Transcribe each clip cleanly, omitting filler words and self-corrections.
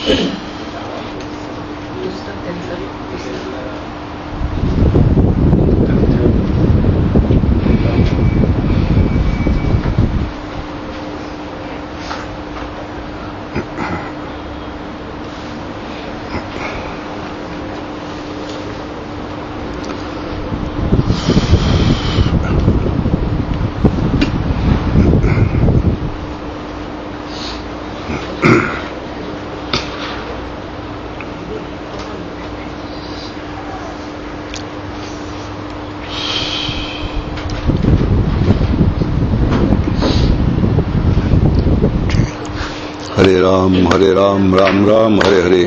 हरे राम राम राम हरे हरे।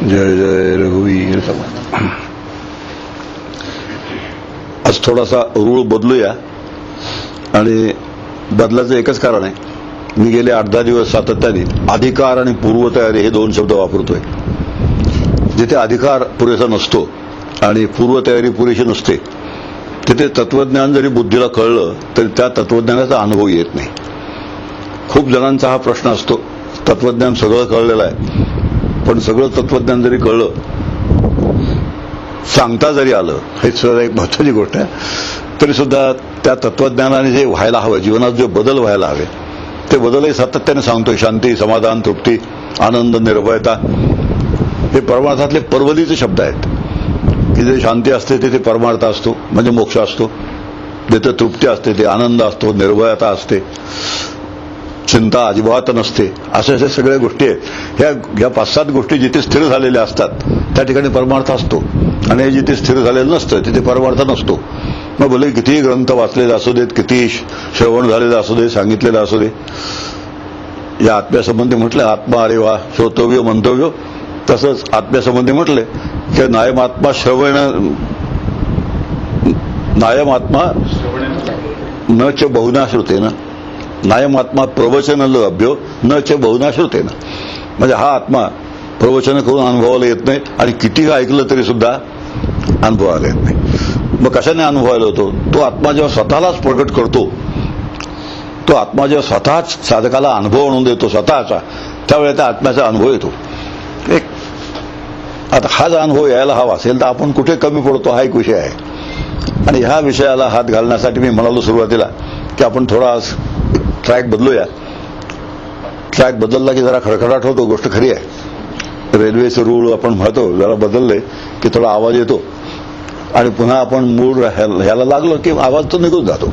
जय जय रघुवीर समर्थ। आज थोडासा रूळ बदलूया आणि बदलाचं एकच कारण आहे, मी गेले 8-10 दिवस सातत्याने अधिकार आणि पूर्वतयारी हे 2 शब्द वापरतोय। जिथे अधिकार पुरेसा नसतो आणि पूर्वतयारी पुरेशी नसते तिथे तत्वज्ञान जरी बुद्धीला कळलं तरी त्या तत्वज्ञानाचा अनुभव येत नाही। खूप जणांचा हा प्रश्न असतो, तत्वज्ञान सगळं कळलेलं आहे पण सगळं तत्वज्ञान जरी कळलं, सांगता जरी आलं, हे सुद्धा एक महत्वाची गोष्ट आहे, तरी सुद्धा त्या तत्वज्ञानाने जे व्हायला हवं, जीवनात जे बदल व्हायला हवे ते बदलही सातत्याने सांगतोय। शांती, समाधान, तृप्ती, आनंद, निर्भयता हे परमार्थातले परवलीचे शब्द आहेत की जे शांती असते तिथे परमार्थ असतो म्हणजे मोक्ष असतो, जिथे तृप्ती असते ते आनंद असतो, निर्भयता असते, चिंता अजिबात नसते, अशा अशा सगळ्या गोष्टी आहेत। ह्या 5-7 गोष्टी जिथे स्थिर झालेल्या असतात त्या ठिकाणी परमार्थ असतो आणि जिथे स्थिर झालेलं नसतं तिथे परमार्थ नसतो। मग भले कितीही ग्रंथ वाचलेले असू देत, कितीही श्रवण झालेलं असू दे, सांगितलेलं असू दे, या आत्म्यासंबंधी म्हटलं आत्मा अरे वा श्रोतव्य मंतव्य, तसंच आत्म्यासंबंधी म्हटले की नायमात्मा श्रवण नायमात्मा न च बहुना श्रुतेन, नायमात्मा प्रवचन लभ्यो न च बहुना श्रुतेन, म्हणजे हा आत्मा प्रवचन करून अनुभवाला येत नाही आणि किती ऐकलं तरी सुद्धा अनुभवाला येत नाही। मग कशाने अनुभवायला होतो? तो आत्मा जेव्हा स्वतःलाच प्रकट करतो, तो आत्मा जेव्हा स्वतःच साधकाला अनुभव आणून देतो स्वतःचा, त्यावेळेला त्या आत्म्याचा अनुभव येतो। एक आता हा जर अनुभव यायला हवा असेल तर आपण कुठे कमी पडतो हा एक विषय आहे आणि ह्या विषयाला हात घालण्यासाठी मी म्हणालो सुरुवातीला की आपण थोडा ट्रॅक बदलूया। ट्रॅक बदलला की जरा खडखडाट होतो, गोष्ट खरी आहे। रेल्वेचे रूळ आपण म्हणतो जरा बदलले की थोडा आवाज येतो आणि पुन्हा आपण मूळ ह्याला लागलो की आवाज तो निघून जातो।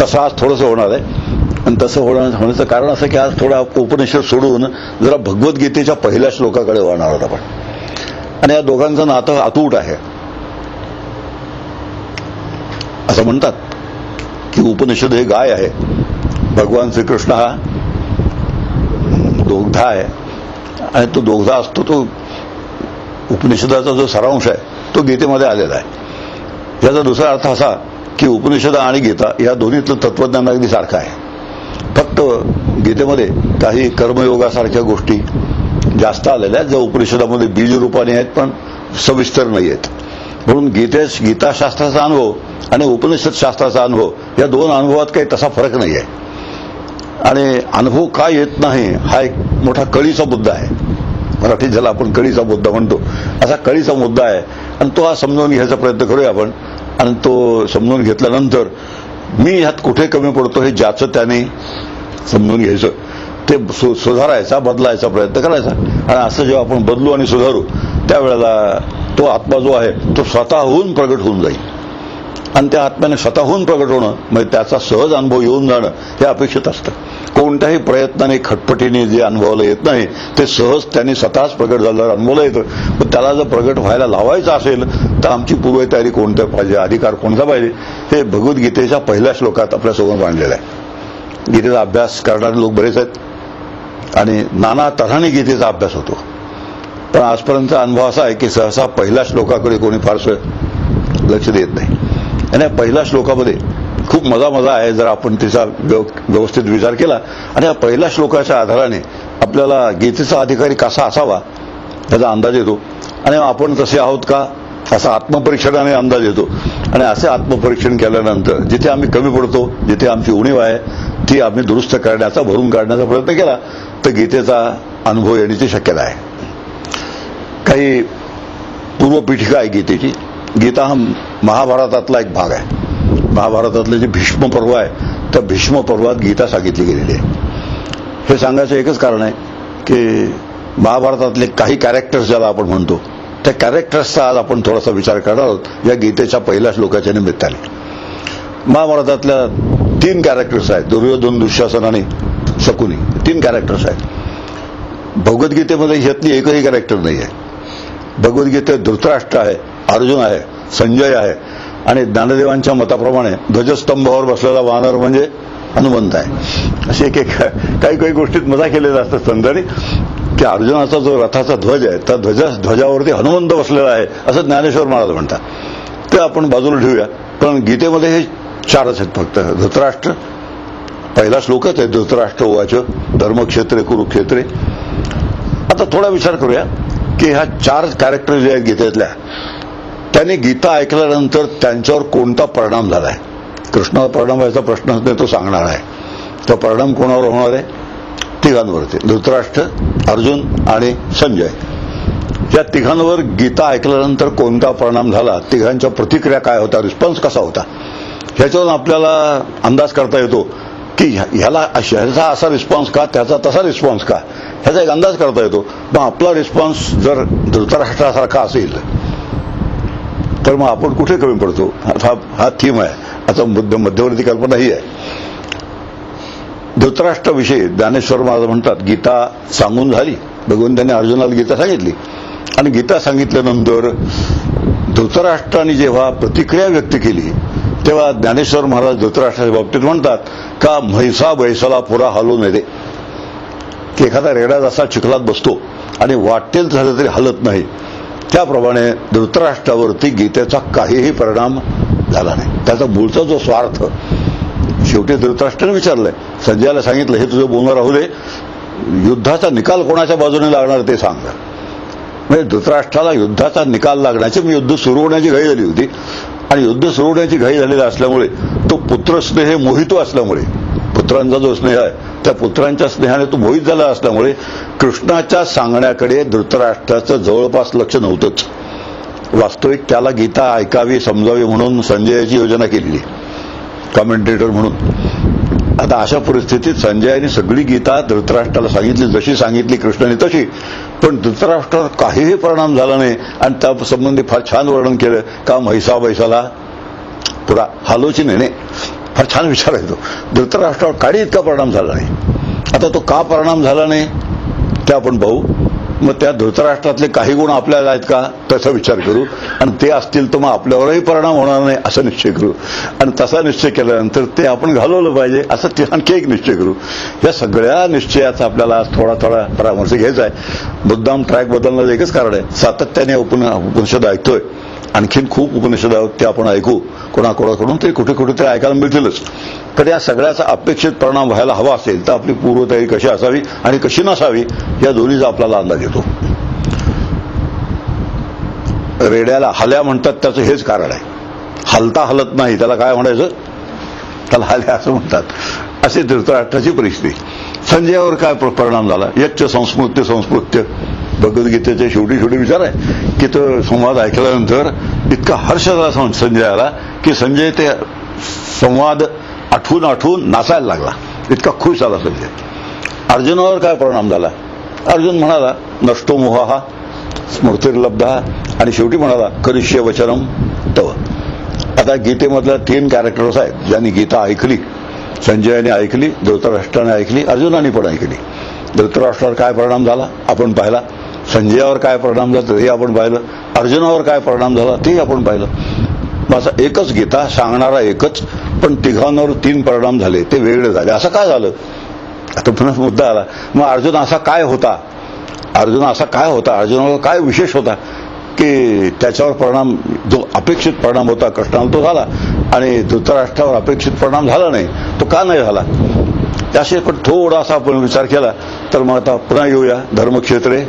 तसं आज थोडंसं होणार आहे आणि तसं होण्याचं कारण असं की आज थोडा उपनिषद सोडून जरा भगवद्गीतेच्या पहिल्या श्लोकाकडे वळणार आहोत आपण, आणि या दोघांचं नातं अतूट आहे। असं म्हणतात की उपनिषद हे गाय आहे, भगवान श्रीकृष्ण हा दोग्धा आहे आणि तो दोग्धा असतो तो उपनिषदाचा जो सारांश आहे तो गीतेमध्ये आलेला आहे। याचा दुसरा अर्थ असा की उपनिषद आणि गीता या दोन्हीतलं तत्वज्ञान अगदी सारखं आहे, फक्त गीतेमध्ये काही कर्मयोगासारख्या गोष्टी जास्त आलेल्या आहेत ज्या उपनिषदामध्ये बीज रूपाने आहेत पण सविस्तर नाही आहेत। म्हणून गीताशास्त्राचा अनुभव आणि उपनिषद शास्त्राचा अनुभव या 2 अनुभवात काही तसा फरक नाही आहे। आणि अनुभव का येत नाही हा एक मोठा कळीचा मुद्दा आहे, मराठीत ज्याला आपण कळीचा मुद्दा म्हणतो असा कळीचा मुद्दा आहे आणि तो आज समजून घ्यायचा प्रयत्न करूया आपण। आणि तो समजून घेतल्यानंतर मी ह्यात कुठे कमी पडतो हे ज्याचं त्याने समजून घ्यायचं, ते सुधारायचा, बदलायचा प्रयत्न करायचा। आणि असं जेव्हा आपण बदलू आणि सुधारू त्यावेळेला तो आत्मा जो आहे तो स्वतःहून प्रगट होऊन जाईल आणि त्या आत्म्याने स्वतःहून प्रगट होणं म्हणजे त्याचा सहज अनुभव येऊन जाणं हे अपेक्षित असतं। कोणत्याही प्रयत्नाने खटपटीने जे अनुभवाला येत नाही ते सहज त्यांनी स्वतःच प्रगट झाल्यावर अनुभवाला येतं। पण त्याला जर प्रगट व्हायला लावायचं असेल तर आमची पूर्वतयारी कोणत्या पाहिजे, अधिकार कोणता पाहिजे, हे भगवद्गीतेच्या पहिल्या श्लोकात आपल्यासमोर मांडलेलं आहे। गीतेचा अभ्यास करणारे लोक बरेच आहेत आणि नाना तऱ्हाने गीतेचा अभ्यास होतो, पण आजपर्यंतचा अनुभव असा आहे की सहसा पहिल्या श्लोकाकडे कोणी फारसं लक्ष देत नाही। आणि या पहिल्या श्लोकामध्ये खूप मजा आहे जर आपण तिचा व्यवस्थित विचार केला आणि या पहिल्या श्लोकाच्या आधाराने आपल्याला गीतेचा अधिकारी कसा असावा त्याचा अंदाज येतो। आणि आपण तसे आहोत का असा आत्मपरीक्षणाने अंदाज येतो. आणि असे आत्मपरीक्षण केल्यानंतर जिथे आम्ही कमी पडतो, जिथे आमची उणीव आहे ती आम्ही दुरुस्त करण्याचा, भरून काढण्याचा प्रयत्न केला तर गीतेचा अनुभव येण्याची शक्यता आहे. काही पूर्वपीठिका आहे गीतेची. गीता हा महाभारतातला एक भाग आहे. महाभारतातलं जे भीष्म पर्व आहे त्या भीष्म पर्वात गीता सांगितली गेलेली आहे. हे सांगायचं एकच कारण आहे की महाभारतातले काही कॅरेक्टर्स ज्याला आपण म्हणतो त्या कॅरेक्टर्सचा आज आपण थोडासा विचार करणार आहोत या गीतेच्या पहिल्या श्लोकाच्या निमित्ताने. महाभारतातल्या 3 कॅरेक्टर्स आहेत, दुर्योधन, दुःशासन आणि शकुनी. 3 कॅरेक्टर्स आहेत. भगवद्गीतेमध्ये ह्यातली एकही कॅरेक्टर नाही आहे. भगवद्गीतेत धृतराष्ट्र आहे, अर्जुन आहे, संजय आहे आणि ज्ञानदेवांच्या मताप्रमाणे ध्वजस्तंभावर बसलेला वानर म्हणजे हनुमंत आहे. असे एक काही गोष्टीत मजा केलेल्या असतात संतांनी की अर्जुनाचा जो रथाचा ध्वज आहे त्या ध्वजावरती हनुमंत बसलेला आहे असं ज्ञानेश्वर महाराज म्हणतात. ते आपण बाजूला ठेवूया. पण गीतेमध्ये हे 4च आहेत फक्त. धृतराष्ट्र पहिला श्लोकच आहे, धृतराष्ट्र उवाच धर्मक्षेत्रे कुरुक्षेत्रे. आता थोडा विचार करूया की ह्या 4 कॅरेक्टर जे आहेत गीतेतल्या त्यांनी गीता ऐकल्यानंतर त्यांच्यावर कोणता परिणाम झालाय. कृष्णावर परिणाम व्हायचा प्रश्नच नाही, तो सांगणार आहे. तो परिणाम कोणावर होणार आहे? तिघांवरती, धृतराष्ट्र, अर्जुन आणि संजय. या तिघांवर गीता ऐकल्यानंतर कोणता परिणाम झाला, तिघांच्या प्रतिक्रिया काय होत्या, रिस्पॉन्स कसा होता, ह्याच्यावरून आपल्याला अंदाज करता येतो की ह्याचा असा रिस्पॉन्स का, त्याचा तसा रिस्पॉन्स का, ह्याचा एक अंदाज करता येतो. मग आपला रिस्पॉन्स जर धृतराष्ट्रासारखा असेल तर मग आपण कुठे कमी पडतो हा थीम आहे. आता मध्यवर्ती कल्पना ही आहे. धृतराष्ट्राविषयी ज्ञानेश्वर महाराज म्हणतात गीता सांगून झाली. भगवंतांनी अर्जुनाला गीता सांगितली आणि गीता सांगितल्यानंतर धृतराष्ट्राने जेव्हा प्रतिक्रिया व्यक्त केली तेव्हा ज्ञानेश्वर महाराज धृतराष्ट्राच्या बाबतीत म्हणतात का म्हैसा बैसाला पुरा हलू नये दे. की एखादा रेडा जसा चिखलात बसतो आणि वाटेल झालं तरी हलत नाही, त्याप्रमाणे धृतराष्ट्रावरती गीतेचा काहीही परिणाम झाला नाही. त्याचा मूळचा जो स्वार्थ, शेवटी धृतराष्ट्राने विचारलंय, संजयाला सांगितलं हे तुझं बोलणं राहू दे, युद्धाचा निकाल कोणाच्या बाजूने लागणार ते सांग. म्हणजे धृतराष्ट्राला युद्धाचा निकाल लागण्याची, युद्ध सुरू होण्याची घाई झाली होती आणि युद्ध सुरू होण्याची घाई झालेली असल्यामुळे तो पुत्रस्नेह मोहितो असल्यामुळे, पुत्रांचा जो स्नेह आहे त्या पुत्रांच्या स्नेहाने तो मोहित झाला असल्यामुळे कृष्णाच्या सांगण्याकडे धृतराष्ट्राचं जवळपास लक्ष नव्हतंच. वास्तविक त्याला गीता ऐकावी समजावी म्हणून संजयाची योजना केलेली, कमेंटेटर म्हणून. आता अशा परिस्थितीत संजयाने सगळी गीता धृतराष्ट्राला सांगितली, जशी सांगितली कृष्णाने तशी. पण धृतराष्ट्रावर काहीही परिणाम झाला नाही आणि त्या संबंधी फार छान वर्णन केलं का म्हैसा बैसाला पुरा हालोची नेणे. फार छान विचार आहे तो. धृतराष्ट्रावर काही इतका परिणाम झाला नाही. आता तो का परिणाम झाला नाही ते आपण पाहू. मग त्या धृतराष्ट्रातले काही गुण आपल्याला आहेत का तसा विचार करू आणि ते असतील तर मग आपल्यावरही परिणाम होणार नाही असा निश्चय करू. आणि तसा निश्चय केल्यानंतर ते आपण घालवलं पाहिजे असं ते आणखी एक निश्चय करू. या सगळ्या निश्चयाचा आपल्याला थोडा परामर्श घ्यायचा आहे. मुद्दाम ट्रॅक बदलण्याचं एकच कारण आहे, सातत्याने उपनिषद ऐकतोय. आणखीन खूप उपनिषद आहेत ते आपण ऐकू कोणाकोणाकडून, ते कुठे तरी ऐकायला मिळतीलच. तर या सगळ्याचा अपेक्षित परिणाम व्हायला हवा असेल तर आपली पूर्वतयारी कशी असावी आणि कशी नसावी या दोन्हीचा आपल्याला अंदाज येतो. रेड्याला हल्या म्हणतात त्याचं हेच कारण आहे. हलता हलत नाही त्याला काय म्हणायचं, त्याला हल्या असं म्हणतात. अशी धृतराष्ट्राची परिस्थिती. संजयावर काय परिणाम झाला, यच्च संस्मृत्य भगवद्गीतेचे शेवटी विचार आहे की तो संवाद ऐकल्यानंतर इतका हर्ष झाला संजयाला की संजय ते संवाद आठवून नाचायला लागला, इतका खुश झाला संजय. अर्जुनावर काय परिणाम झाला, अर्जुन म्हणाला नष्टो मोहा स्मृतिर्लब्धा आणि शेवटी म्हणाला करिष्ये वचनम तव. आता गीतेमधल्या 3 कॅरेक्टर्स आहेत ज्यांनी गीता ऐकली. संजयाने ऐकली, धृतराष्ट्राने ऐकली, अर्जुनाने पण ऐकली. धृतराष्ट्रावर काय परिणाम झाला आपण पाहिला, संजयावर काय परिणाम झाला हे आपण पाहिलं, अर्जुनावर काय परिणाम झाला तेही आपण पाहिलं. माझा एकच गीता सांगणारा एकच, पण तिघांवर 3 परिणाम झाले, ते वेगळे झाले. असं काय झालं? आता पुन्हा मुद्दा आला. मग अर्जुन असा काय होता, अर्जुनावर काय विशेष होता की त्याच्यावर परिणाम, जो अपेक्षित परिणाम होता कृष्णाला तो झाला आणि धृतराष्ट्रावर अपेक्षित परिणाम झाला नाही, तो का नाही झाला? त्याशी पण थोडासा आपण विचार केला तर मग आता पुन्हा येऊया. धर्मक्षेत्रे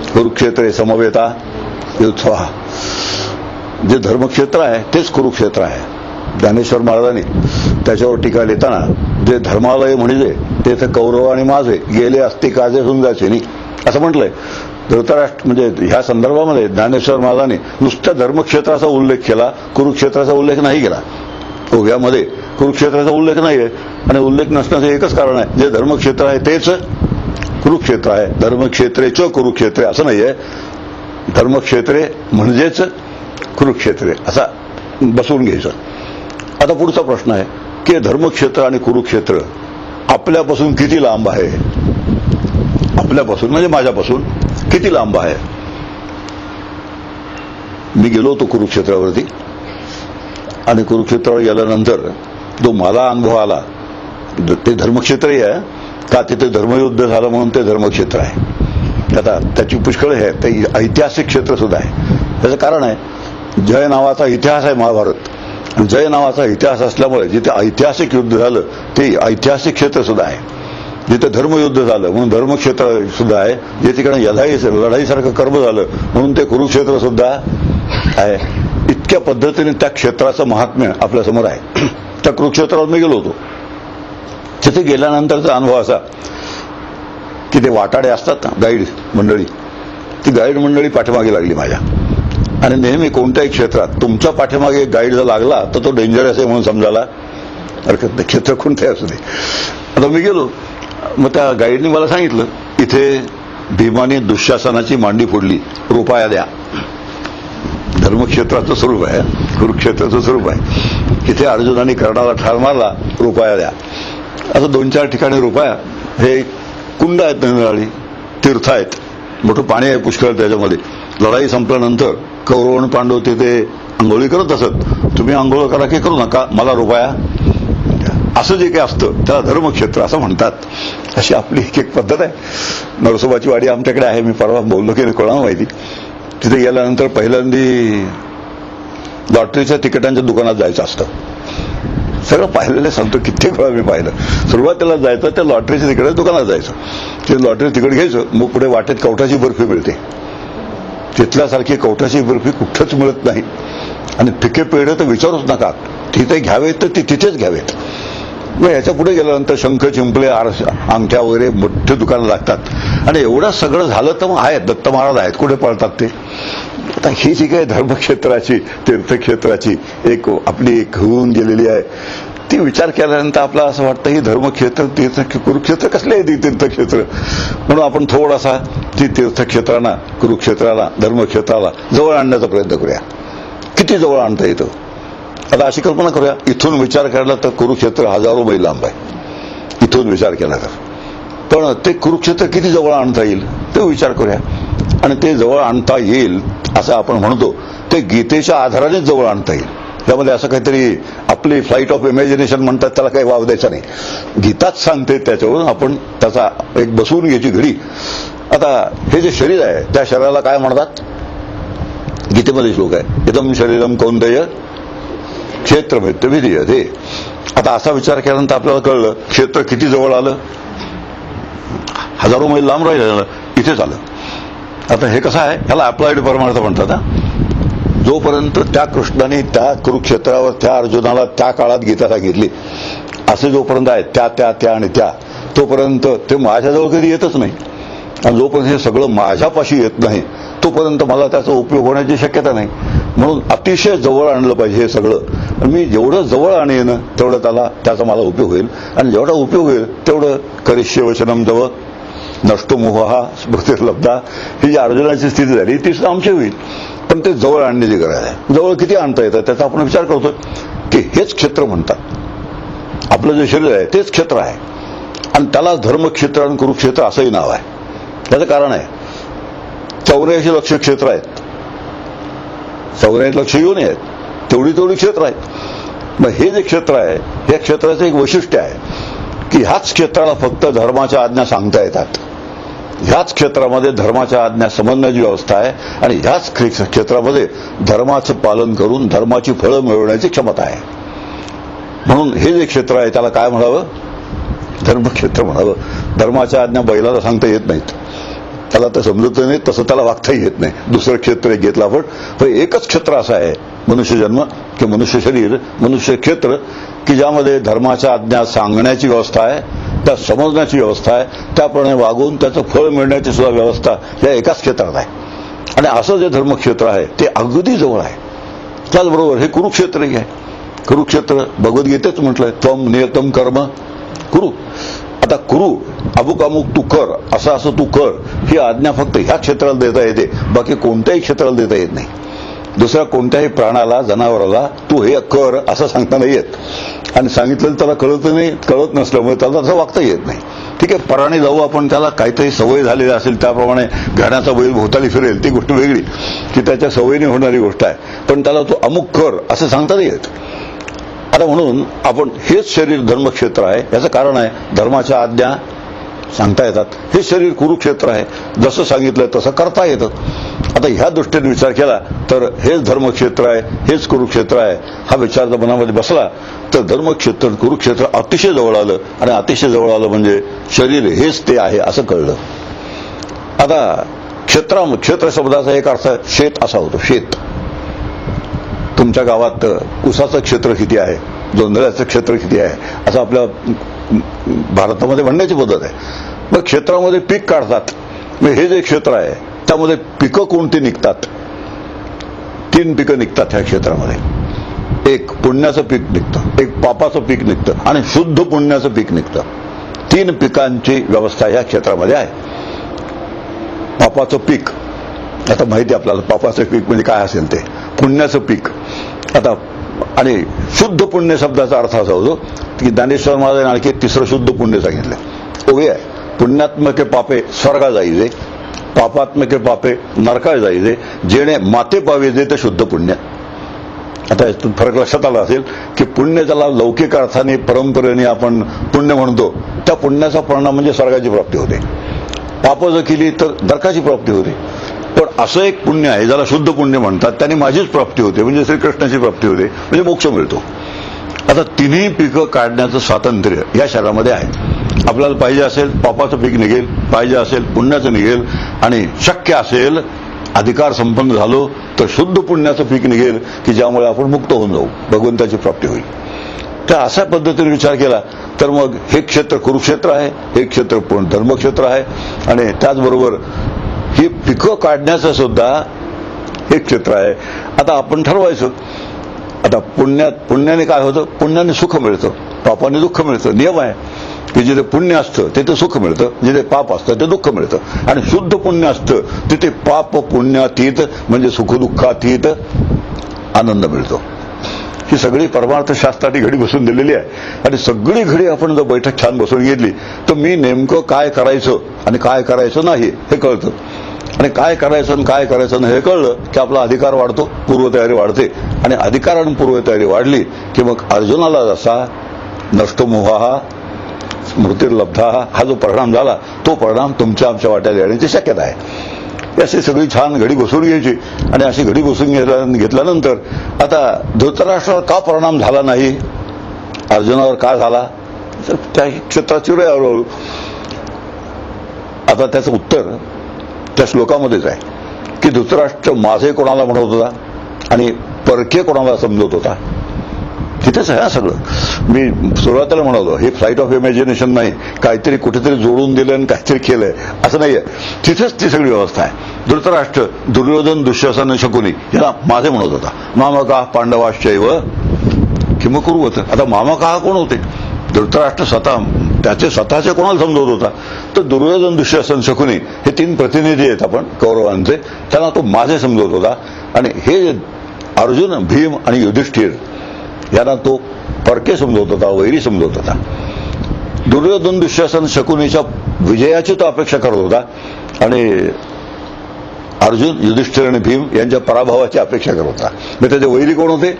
कुरुक्षेत्रे समवेता युत्वा. जे धर्मक्षेत्र आहे तेच कुरुक्षेत्र आहे. ज्ञानेश्वर महाराजांनी त्याच्यावर टीका लिहिताना जे धर्मालय म्हणजे ते तर कौरव आणि माझे गेले असते काजे समजायचे नाही असं म्हटलंय. धृतराष्ट्र म्हणजे ह्या संदर्भामध्ये ज्ञानेश्वर महाराजांनी नुसत्या धर्मक्षेत्राचा उल्लेख केला, कुरुक्षेत्राचा उल्लेख नाही केला. ओव्यामध्ये कुरुक्षेत्राचा उल्लेख नाहीये आणि उल्लेख नसण्याचं एकच कारण आहे, जे धर्मक्षेत्र आहे तेच कुरुक्षेत्र आहे. धर्मक्षेत्रेच कुरुक्षेत्रे असं नाहीये, धर्मक्षेत्रे म्हणजेच कुरुक्षेत्रे असा बसवून घ्यायचं. आता पुढचा प्रश्न आहे की धर्मक्षेत्र आणि कुरुक्षेत्र आपल्यापासून किती लांब आहे? आपल्यापासून म्हणजे माझ्यापासून किती लांब आहे? मी गेलो होतो कुरुक्षेत्रावरती आणि कुरुक्षेत्रावर गेल्यानंतर जो मला अनुभव आला ते धर्मक्षेत्रही आहे का, तिथे धर्मयुद्ध झालं म्हणून ते धर्मक्षेत्र आहे. आता त्याची पुष्कळ आहे, ते ऐतिहासिक क्षेत्र सुद्धा आहे. त्याचं कारण आहे जय नावाचा इतिहास आहे महाभारत. जय नावाचा इतिहास असल्यामुळे जिथे ऐतिहासिक युद्ध झालं ते ऐतिहासिक क्षेत्र सुद्धा आहे. जिथे धर्मयुद्ध झालं म्हणून धर्मक्षेत्र सुद्धा आहे. जे ठिकाणी लढाईसारखं कर्म झालं म्हणून ते कुरुक्षेत्र सुद्धा आहे. इतक्या पद्धतीने त्या क्षेत्राचं महात्म्य आपल्या समोर आहे. त्या कुरुक्षेत्रावर मी गेलो होतो. तिथे गेल्यानंतरचा अनुभव असा की ते वाटाडे असतात ना, गाईड मंडळी, ती गाईड मंडळी पाठीमागे लागली माझ्या. आणि नेहमी कोणत्याही क्षेत्रात तुमच्या पाठीमागे गाईड जर लागला तर तो डेंजरस आहे म्हणून समजायला हरकत नाही, क्षेत्र कोणतंही असू दे. आता मी गेलो, मग त्या गाईडने मला सांगितलं इथे भीमाने दुःशासनाची मांडी फोडली, रुपया द्या. धर्मक्षेत्राचं स्वरूप आहे, कुरुक्षेत्राचं स्वरूप आहे. इथे अर्जुनाने कर्णाला ठार मारला, रुपया द्या. असं 2-4 ठिकाणी रुपया. हे कुंड आहेत, निराळी तीर्थ आहेत, मोठं पाणी आहे पुष्कळ त्याच्यामध्ये. लढाई संपल्यानंतर कौरव आणि पांडव तिथे आंघोळी करत असत. तुम्ही आंघोळ करा की करू नका, मला रुपया असं जे काही असतं त्याला धर्मक्षेत्र असं म्हणतात. अशी आपली एक पद्धत आहे. नरसोबाची वाडी आमच्याकडे आहे, मी परवा बोललो की कोणाला माहिती. तिथे गेल्यानंतर पहिल्यांदी लॉटरीच्या तिकिटांच्या दुकानात जायचं असतं. सगळं पाहिलेलं सांगतो, कित्येक वेळा मी पाहिलं. सुरुवातीला जायचं त्या लॉटरीच्या तिकिटाच्या दुकानात जायचं, ते लॉटरी तिकीट घ्यायचं. मग पुढे वाटेत कवठाची बर्फी मिळते. तिथल्यासारखी कवठाची बर्फी कुठंच मिळत नाही. आणि फिके पेढे तर विचारूच नका, तिथे घ्यावेत तर ती तिथेच घ्यावेत. मग याच्या पुढे गेल्यानंतर शंख, चिंपले, अंगठ्या वगैरे मोठे दुकानं लागतात. आणि एवढं सगळं झालं तर मग आहेत दत्त महाराज आहेत, कुठे पळतात ते. आता ही जी काही धर्मक्षेत्राची तीर्थक्षेत्राची एक आपली एक होऊन गेलेली आहे, ती विचार केल्यानंतर आपला असं वाटतं ही धर्मक्षेत्र तीर्थ कुरुक्षेत्र कसले आहे ती तीर्थक्षेत्र. म्हणून आपण थोडासा ती तीर्थक्षेत्रांना, कुरुक्षेत्राला, धर्मक्षेत्राला जवळ आणण्याचा प्रयत्न करूया. किती जवळ आणता येतं? आता अशी कल्पना करूया, इथून विचार केला तर कुरुक्षेत्र हजारो मैल लांब आहे. इथून विचार केला तर, पण ते कुरुक्षेत्र किती जवळ आणता येईल ते विचार करूया. आणि ते जवळ आणता येईल असं आपण म्हणतो ते गीतेच्या आधारानेच जवळ आणता येईल. त्यामध्ये असं काहीतरी आपली फ्लाईट ऑफ इमॅजिनेशन म्हणतात त्याला काही वाव द्यायचा नाही. गीताच सांगते, त्याच्यावरून आपण त्याचा एक बसवून घ्यायची घडी. आता हे जे शरीर आहे त्या शरीराला काय म्हणतात? गीतेमध्ये श्लोक आहे, इदं शरीरम कौंतेय क्षेत्रभेद्य विधीयते. आता असा विचार केल्यानंतर आपल्याला कळलं क्षेत्र किती जवळ आलं, हजारो मैल लांब राहिलं, इथेच आलं. आता हे कसं आहे, ह्याला अप्लाइड परमार्थ म्हणतात. जोपर्यंत त्या कृष्णाने त्या कुरुक्षेत्रावर त्या अर्जुनाला त्या काळात गीता सांगितली असे जोपर्यंत आहेत त्या त्या त्या आणि त्या, तोपर्यंत ते माझ्याजवळ कधी येतच नाही. आणि जोपर्यंत हे सगळं माझ्यापाशी येत नाही तोपर्यंत मला त्याचा उपयोग होण्याची शक्यता नाही. म्हणून अतिशय जवळ आणलं पाहिजे हे सगळं. मी जेवढं जवळ आणेन तेवढं त्याचा मला उपयोग होईल. आणि जेवढा उपयोग होईल तेवढं करिष्ये वचनम जवळ नष्टो मोह स्मृतिर्लब्धा. ही जी अर्जुनाची स्थिती झाली ती सुद्धा आमची होईल. पण ते जवळ आणण्याची गरज आहे. जवळ किती आणता येतं त्याचा आपण विचार करतो की हेच क्षेत्र म्हणतात. आपलं जे शरीर आहे तेच क्षेत्र आहे आणि त्याला धर्मक्षेत्र आणि कुरुक्षेत्र असंही नाव आहे. त्याचं कारण आहे 84 लक्ष क्षेत्र आहेत. 84 लक्ष येऊन आहेत, तेवढी क्षेत्र आहेत. मग हे जे क्षेत्र आहे या क्षेत्राचं एक वैशिष्ट्य आहे की ह्याच क्षेत्राला फक्त धर्माच्या आज्ञा सांगता येतात. ह्याच क्षेत्रामध्ये धर्माच्या आज्ञा समजण्याची व्यवस्था आहे आणि ह्याच क्षेत्रामध्ये धर्माचं पालन करून धर्माची फळं मिळवण्याची क्षमता आहे. म्हणून हे जे क्षेत्र आहे त्याला काय म्हणावं? धर्मक्षेत्र म्हणावं. धर्माच्या आज्ञा बैलाला सांगता येत नाहीत, त्याला तर समजत नाही, तसं त्याला वागताही येत नाही. दुसरं क्षेत्र घेतलं आपण, पण एकच क्षेत्र असं आहे मनुष्य जन्म की मनुष्य शरीर, मनुष्य क्षेत्र, की ज्यामध्ये धर्माच्या आज्ञा सांगण्याची व्यवस्था आहे, त्या समजण्याची व्यवस्था आहे, त्याप्रमाणे वागून त्याचं फळ मिळण्याची सुद्धा व्यवस्था या एकाच क्षेत्रात आहे. आणि असं जे धर्मक्षेत्र आहे ते अगदी जवळ आहे. त्याचबरोबर हे कुरुक्षेत्रही आहे. कुरुक्षेत्र भगवद्गीतेच म्हटलंय, त्वम नियतम कर्म कुरु. आता कुरु, अमुक अमुक तू कर, असं तू कर, ही आज्ञा फक्त ह्या क्षेत्राला देता येते, बाकी कोणत्याही क्षेत्राला देता येत नाही. दुसऱ्या कोणत्याही प्राणाला, जनावराला तू हे कर असं सांगता नाही येत. आणि सांगितलं त्याला कळत नाही, कळत नसल्यामुळे त्याला तसं वागता येत नाही. ठीक आहे, प्राणी जाऊ आपण, त्याला काहीतरी सवय झालेली असेल, त्याप्रमाणे घाण्याचा बैल भोवताली फिरेल, ती गोष्ट वेगळी, की त्याच्या सवयीने होणारी गोष्ट आहे. पण त्याला तो अमुक कर असं सांगता नाही येत. आता म्हणून आपण हेच शरीर धर्मक्षेत्र आहे. याचं कारण आहे धर्माच्या आज्ञा सांगता येतात. हे शरीर कुरुक्षेत्र आहे, जसं सांगितलं तसं करता येतं. आता ह्या दृष्टीने विचार केला तर हेच धर्मक्षेत्र आहे, हेच कुरुक्षेत्र आहे, हा विचार जर मनामध्ये बसला तर धर्मक्षेत्र कुरुक्षेत्र अतिशय जवळ आलं. आणि अतिशय जवळ आलं म्हणजे शरीर हेच ते आहे असं कळलं. आता क्षेत्र शब्दाचा एक अर्थ शेत असा होतो. शेत, तुमच्या गावात ऊसाचं क्षेत्र किती आहे, जोंधळ्याचं क्षेत्र किती आहे, असं आपल्या भारतामध्ये म्हणण्याची पद्धत आहे. मग क्षेत्रामध्ये पीक काढतात. मग हे जे क्षेत्र आहे त्यामध्ये पिकं कोणती निघतात? 3 पिकं निघतात ह्या क्षेत्रामध्ये. एक पुण्याचं पीक निघतं, एक पापाचं पीक निघतं आणि शुद्ध पुण्याचं पीक निघतं. 3 पिकांची व्यवस्था ह्या क्षेत्रामध्ये आहे. पापाचं पीक, आता माहिती आपल्याला पापाचं पीक म्हणजे काय असेल ते, पुण्याचं पीक. आता आणि शुद्ध पुण्य शब्दाचा अर्थ असा होतो की ज्ञानेश्वर महाराजांनी आणखी 3रं शुद्ध पुण्य सांगितलं. ओवे आहे, पुण्यात्मके पापे स्वर्गा जाईजे, पापात्मके पापे नरका जाईजे, जेणे माते पावेजे ते शुद्ध पुण्य. आता यातून फरक लक्षात आला असेल की पुण्य ज्याला लौकिक अर्थाने परंपरेने आपण पुण्य म्हणतो, त्या पुण्याचा परिणाम म्हणजे स्वर्गाची प्राप्ती होते. पाप जर केली तर नरकाची प्राप्ती होते. पण असं एक पुण्य आहे ज्याला शुद्ध पुण्य म्हणतात, त्याने माझीच प्राप्ती होते, म्हणजे श्रीकृष्णाची प्राप्ती होते, म्हणजे मोक्ष मिळतो. आता 3ही पिकं काढण्याचं स्वातंत्र्य या शरीरामध्ये आहे. आपल्याला पाहिजे असेल पापाचं पीक निघेल, पाहिजे असेल पुण्याचं निघेल, आणि शक्य असेल अधिकार संपन्न झालो तर शुद्ध पुण्याचं पीक निघेल की ज्यामुळे आपण मुक्त होऊन जाऊ, भगवंताची प्राप्ती होईल. तर अशा पद्धतीने विचार केला तर मग हे क्षेत्र कुरुक्षेत्र आहे, हे क्षेत्र धर्मक्षेत्र आहे. आणि त्याचबरोबर ही पिकं काढण्याचं सुद्धा हे क्षेत्र आहे. आता आपण ठरवायचं, आता पुण्याने काय होतं, पुण्याने सुख मिळतं, पापाने दुःख मिळतं. नियम आहे की जिथे पुण्य असतं तिथे सुख मिळतं, जिथे पाप असतं ते दुःख मिळतं. आणि शुद्ध पुण्य असतं तिथे पाप पुण्यातीत म्हणजे सुख दुःखातीत आनंद मिळतो. ही सगळी परमार्थ शास्त्राची घडी बसून दिलेली आहे. आणि सगळी घडी आपण जर बैठक छान बसून घेतली तर मी नेमकं काय करायचं आणि काय करायचं नाही हे कळतं. आणि काय करायचं आणि काय करायचं नाही हे कळलं की आपला अधिकार वाढतो, पूर्वतयारी वाढते. आणि अधिकार आणि पूर्वतयारी वाढली की मग अर्जुनाला जसा नष्ट मोहा स्मृतिर्लब्धा हा जो परिणाम झाला तो परिणाम तुमच्या आमच्या वाट्याला येण्याची शक्यता आहे. अशी सगळी छान घडी बसून घ्यायची. आणि अशी घडी बसून घेतल्यानंतर आता धृतराष्ट्रावर का परिणाम झाला नाही, अर्जुनावर का झाला, तर त्या क्षेत्राची हळूहळू. आता त्याचं उत्तर त्या श्लोकामध्येच आहे की धृतराष्ट्र माझे कोणाला म्हणत होता आणि परके कोणाला समजत होता. तिथेच आहे सगळं. मी सुरुवातीला म्हणालो हे फ्लाईट ऑफ इमॅजिनेशन नाही, काहीतरी कुठेतरी जोडून दिलं आणि काहीतरी केलंय असं नाहीये. तिथेच ती सगळी व्यवस्था आहे. धृतराष्ट्र दुर्योधन दुःशासन शकुनी याला माझे म्हणत होता. मामका पांडवाश्चैव किमकुर्वत. आता मामका कोण होते? धृतराष्ट्र स्वतः त्याचे स्वतःचे कोणाला समजवत होता, तर दुर्योधन दुःशासन शकुनी हे 3 प्रतिनिधी आहेत आपण कौरवांचे, त्यांना तो माझे समजवत होता. आणि हे अर्जुन, भीम आणि युधिष्ठिर यांना तो परके समजवत होता, वैरी समजवत होता. दुर्योधन दुःशासन शकुनीच्या विजयाची तो अपेक्षा करत होता आणि अर्जुन, युधिष्ठिर आणि भीम यांच्या पराभवाची अपेक्षा करत होता. मग त्याचे वैरी कोण होते?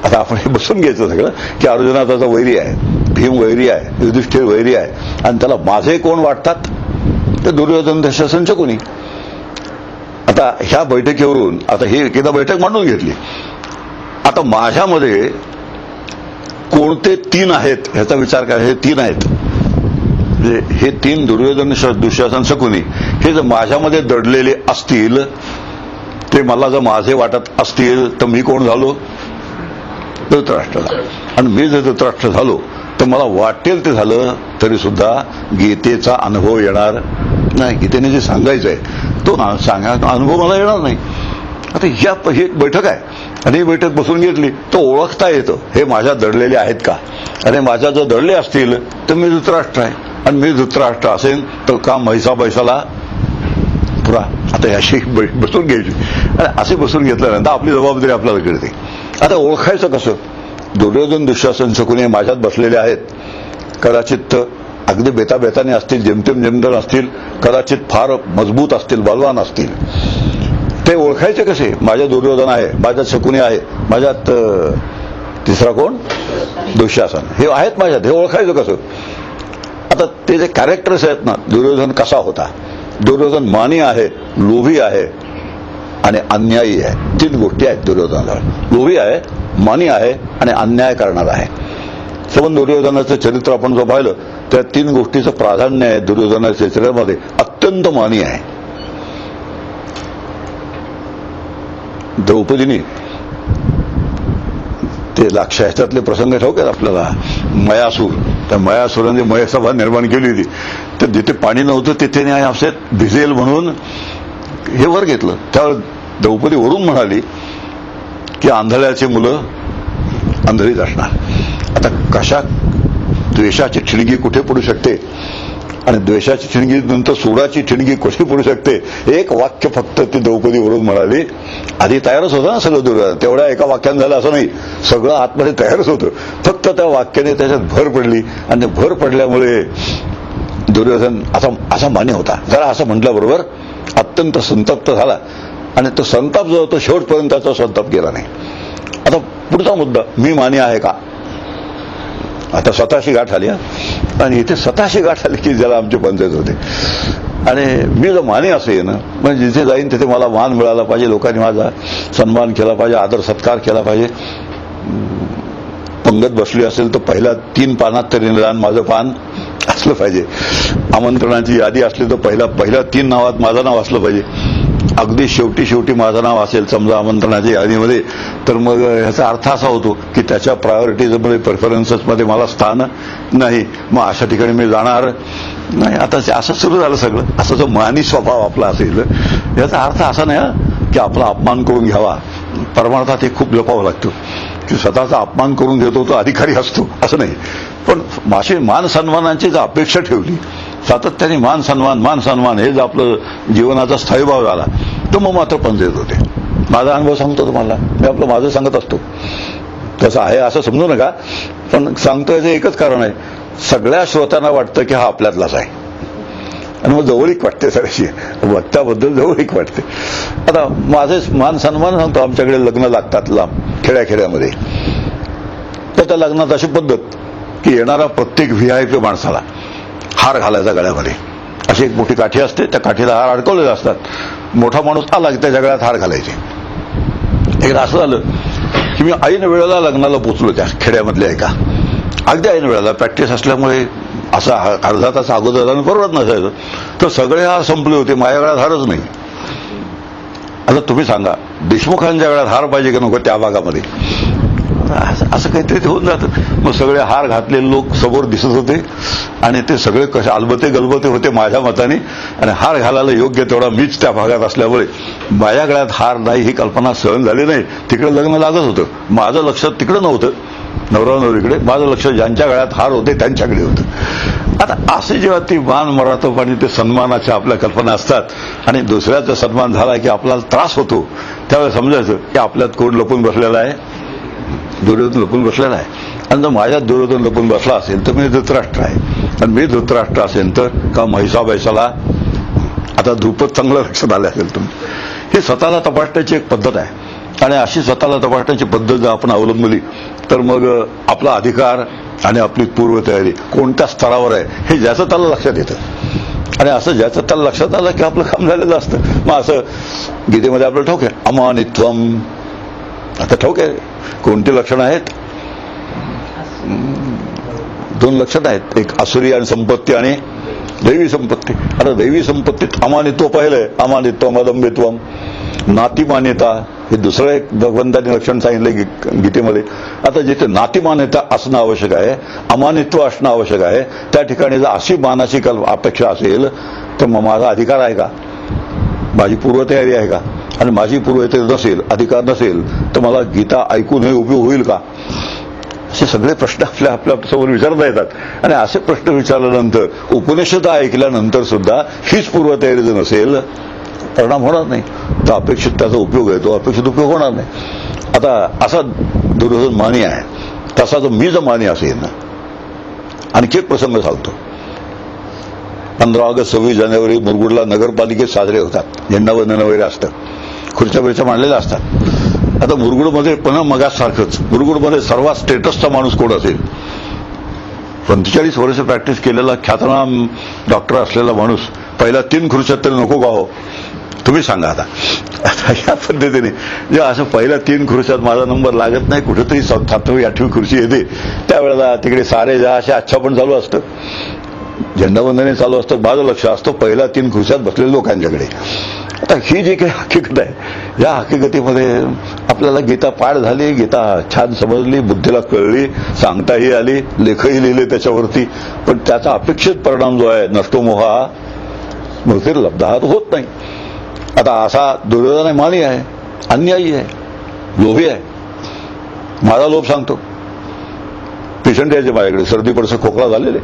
आता आपण हे बसून घ्यायचं सगळं की अर्जुना त्याचा वैरी आहे, भीम वैरी आहे, युधिष्ठिर वैरी आहे. आणि त्याला माझे कोण वाटतात? ते दुर्योधन दुःशासन शकुनी. आता ह्या बैठकीवरून आता ही एकदा बैठक मांडून घेतली. आता माझ्यामध्ये कोणते 3 आहेत ह्याचा विचार करा. हे 3 आहेत. म्हणजे हे तीन दुर्योधन दुःशासन शकुनी हे जर माझ्यामध्ये दडलेले असतील, ते मला जर माझे वाटत असतील, तर मी कोण झालो? धृतराष्ट्र झालो. आणि मी जर धृतराष्ट्र झालो तर मला वाटेल ते झालं तरी सुद्धा गीतेचा अनुभव येणार नाही. गीतेने जे सांगायचंय तो अनुभव मला येणार नाही. आता ही एक बैठक आहे आणि ही बैठक बसून घेतली तर ओळखता येतं हे माझ्या दडलेले आहेत का. आणि माझ्या जर दडले असतील तर मी धृतराष्ट्र आहे, आणि मी धृतराष्ट्र असेल तर का म्हैसाला पुरा. आता याशी बसून घ्यायची, आणि असे बसून घेतल्यानंतर आपली जबाबदारी आपल्याला कळते. आता ओळखायचं कसं? दुर्योधन दुःशासन शकुनी माझ्यात बसलेले आहेत. कदाचित अगदी बेताबेताने असतील, जेमतेम असतील, कदाचित फार मजबूत असतील, बलवान असतील. ते ओळखायचे कसे? माझ्यात दुर्योधन आहे, माझ्यात शकुनी आहे, माझ्यात तिसरा कोण? दुःशासन. हे आहेत माझ्यात. हे ओळखायचं कसं? आता ते जे कॅरेक्टर्स आहेत ना, दुर्योधन कसा होता? दुर्योधन मानी आहे, लोभी आहे आणि अन्यायी आहे. तीन गोष्टी आहेत दुर्योधनाला. लोभी आहे, मानी आहे आणि अन्याय करणारा आहे. संबंध दुर्योधनाचं चरित्र आपण जर पाहिलं त्या तीन गोष्टीचं प्राधान्य आहे दुर्योधनाच्या चरित्रामध्ये. अत्यंत मानी आहे. द्रौपदीने ते ह्याच्यातले प्रसंग ठाऊक आहेत आपल्याला. मयासूर, त्या मयासुराने मयसभा निर्माण केली होती. तर जिथे पाणी नव्हतं तिथे न्याय असे भिजेल म्हणून हे वर घेतलं. त्यावर द्रौपदी वरून म्हणाली की आंधळ्याची मुलं आंधळीच असणार. आता कशा द्वेषाची ठिणगी कुठे पडू शकते आणि द्वेषाची ठिणगी नंतर सोडाची ठिणगी कुठे पडू शकते? एक वाक्य फक्त ती द्रौपदी वरून म्हणाली. आधी तयारच होतं ना सगळं दुर्योधन, तेवढ्या एका वाक्यानं झालं असं नाही, सगळं आतमध्ये तयारच होतं. फक्त त्या वाक्याने त्याच्यात भर पडली आणि भर पडल्यामुळे दुर्योधन असा मान्य होता. जरा असं म्हटल्याबरोबर अत्यंत संतप्त झाला आणि तो संताप जो होतो शेवटपर्यंत त्याचा संताप गेला नाही. आता पुढचा मुद्दा, मी मान्य आहे का? आता स्वतःशी गाठ आली. आणि इथे स्वतःशी गाठ आली की ज्याला आमचे पंचायत होते. आणि मी जर माने असेल म्हणजे जिथे जाईन तिथे मला मान मिळाला पाहिजे, लोकांनी माझा सन्मान केला पाहिजे, आदर सत्कार केला पाहिजे. पंगत बसली असेल तर पहिल्या 3 पानात तरी निदान माझं पान असलं पाहिजे. आमंत्रणाची यादी असली तर पहिल्या 3 नावात माझं नाव असलं पाहिजे. अगदी शेवटी माझं नाव असेल समजा आमंत्रणाच्या यादीमध्ये, तर मग ह्याचा अर्थ असा होतो की त्याच्या प्रायोरिटीजमध्ये प्रेफरन्सेसमध्ये मला स्थान नाही. मग अशा ठिकाणी मी जाणार नाही. आता असं सुरू झालं सगळं. असा जो मानी स्वभाव आपला असेल याचा अर्थ असा नाही की आपला अपमान करून घ्यावा. परमार्थात हे खूप जपावं लागतं की स्वतःचा अपमान करून घेतो तो अधिकारी असतो असं नाही. पण माशी मान सन्मानाची जर अपेक्षा ठेवली, सातत्याने मान सन्मान हे जर आपलं जीवनाचा स्थायीभाव झाला तर मग मात्र पंचायत होते. माझा अनुभव सांगतो तुम्हाला, मी माझं सांगत असतो. तसं आहे असं समजू नका, पण सांगतो याचं एकच कारण आहे. सगळ्या श्रोत्यांना वाटतं की हा आपल्यातलाच आहे आणि मग जवळीक वाटते, सगळ्याशी वक्त्याबद्दल जवळीक वाटते. आता माझे मान सन्मान सांगतो. आमच्याकडे लग्न लागतात लांब खेड्यामध्ये, तर त्या लग्नात अशी पद्धत की येणारा प्रत्येक VIP माणसाला हार घालायचा गळ्यामध्ये. अशी एक मोठी काठी असते, त्या काठीला हार अडकवलेले असतात. मोठा माणूस आला की त्याच्या गळ्यात हार घालायचे. एकदा असं झालं की मी ऐन वेळेला लग्नाला पोचलो त्या खेड्यामधल्या एका. अगदी ऐन वेळेला प्रॅक्टिस असल्यामुळे असा अर्धा तास अगोदर जाणं परवडत नसायचं. तर सगळे हार संपले होते, माझ्या गळ्यात हारच नाही. आता तुम्ही सांगा देशमुखांच्या गळ्यात हार पाहिजे की नको त्या भागामध्ये? असं काहीतरी होऊन जातं. मग सगळे हार घातलेले लोक समोर दिसत होते आणि ते सगळे कसे अलबते गलबते होते माझ्या मताने. आणि हार घालायला योग्य तेवढा मीच त्या भागात असल्यामुळे माझ्या गळ्यात हार नाही ही कल्पना सहन झाली नाही. तिकडे लग्न लागत होतं, माझं लक्ष तिकडे नव्हतं, नवरा नवरीकडे. माझं लक्ष ज्यांच्या गळ्यात हार होते त्यांच्याकडे होतं. आता असे जेव्हा ती मान मरातप आणि ते सन्मानाच्या आपल्या कल्पना असतात आणि दुसऱ्याचा सन्मान झाला की आपल्याला त्रास होतो, त्यावेळेस समजायचं की आपल्यात कोण लपून बसलेला आहे? दुर्योधन लपून बसलेला आहे. आणि जर माझ्यात दुर्योधन लपून बसला असेल तर मी धृतराष्ट्र आहे. आणि मी धृतराष्ट्र असेल तर का म्हैसाला आता ध्रुपद चांगलं लक्षात आलं असेल तुम्ही. ही स्वतःला तपासण्याची एक पद्धत आहे. आणि अशी स्वतःला तपासण्याची पद्धत जर आपण अवलंबली तर मग आपला अधिकार आणि आपली पूर्वतयारी कोणत्या स्तरावर आहे हे ज्याचं त्याला लक्षात येतं. आणि असं ज्याचं त्याला लक्षात आलं की आपलं काम झालेलं असतं. मग असं गीतेमध्ये आपलं ठाऊक आहे अमानित्वम. आता ठाऊक आहे कोणती लक्षणं आहेत? दोन लक्षात आहेत, एक आसुरी आणि संपत्ती आणि दैवी संपत्ती. आता दैवी संपत्तीत अमानित्व पाहिलंय, अमानित्वम अदंबित्वम, नातीमान्यता हे दुसरं एक भगवंतांनी लक्षण सांगितलंय गीतेमध्ये. आता जिथे नातीमान्यता असणं आवश्यक आहे, अमानित्व असणं आवश्यक आहे, त्या ठिकाणी जर अशी मानाची अपेक्षा असेल तर मग माझा अधिकार आहे का, माझी पूर्वतयारी आहे का, आणि माझी पूर्वतयारी नसेल, अधिकार नसेल तर मला गीता ऐकून हे उपयोग होईल का, असे सगळे प्रश्न आपल्या समोर विचारता येतात. आणि असे प्रश्न विचारल्यानंतर उपनिषद ऐकल्यानंतर सुद्धा हीच पूर्वतयारी जर नसेल परिणाम होणार नाही, तर अपेक्षित त्याचा उपयोग आहे तो अपेक्षित उपयोग होणार नाही. आता असा दुर्योधन मानी आहे, तसा जर मी जर मानी असेल ना, आणखी एक प्रसंग चालतो. 15 ऑगस्ट 26 जानेवारी मुरगुडला नगरपालिकेत साजरे होतात, झेंडावंदन वगैरे असतं, खुर्च्या बिर्च्या मांडलेल्या असतात. आता मुरगुडमध्ये पुन्हा मगासारखंच मुरगुडमध्ये सर्वात स्टेटसचा माणूस कोण असेल, 45 वर्ष प्रॅक्टिस केलेला ख्यातनाम डॉक्टर असलेला माणूस पहिल्या 3 खुर्च्यात तरी नको का हो, तुम्ही सांगा. आता या पद्धतीने जेव्हा असं पहिल्या 3 खुर्च्यात माझा नंबर लागत नाही, कुठेतरी 7वी 8वी खुर्ची येते, त्यावेळेला तिकडे सारे जा असे अच्छा पण चालू असतं, झेंडावंदने चालू असतं, माझं लक्ष असतं पहिल्या 3 खुर्च्यात बसलेल्या लोकांच्याकडे. आता ही जी काही हकीकत आहे, या हकीकतीमध्ये आपल्याला गीता पाठ झाली, गीता छान समजली, बुद्धीला कळली, सांगताही आली, लेखही लिहिले त्याच्यावरती, पण त्याचा अपेक्षित परिणाम जो आहे नष्टो मोहा मूर्तीर लब्धा होत नाही. आता असा दुर्योधन मानी आहे, अन्यायी आहे, लोभी आहे. माझा लोभ सांगतो, पेशंट यायचे माझ्याकडे, सर्दी पडसं खोकला झालेले,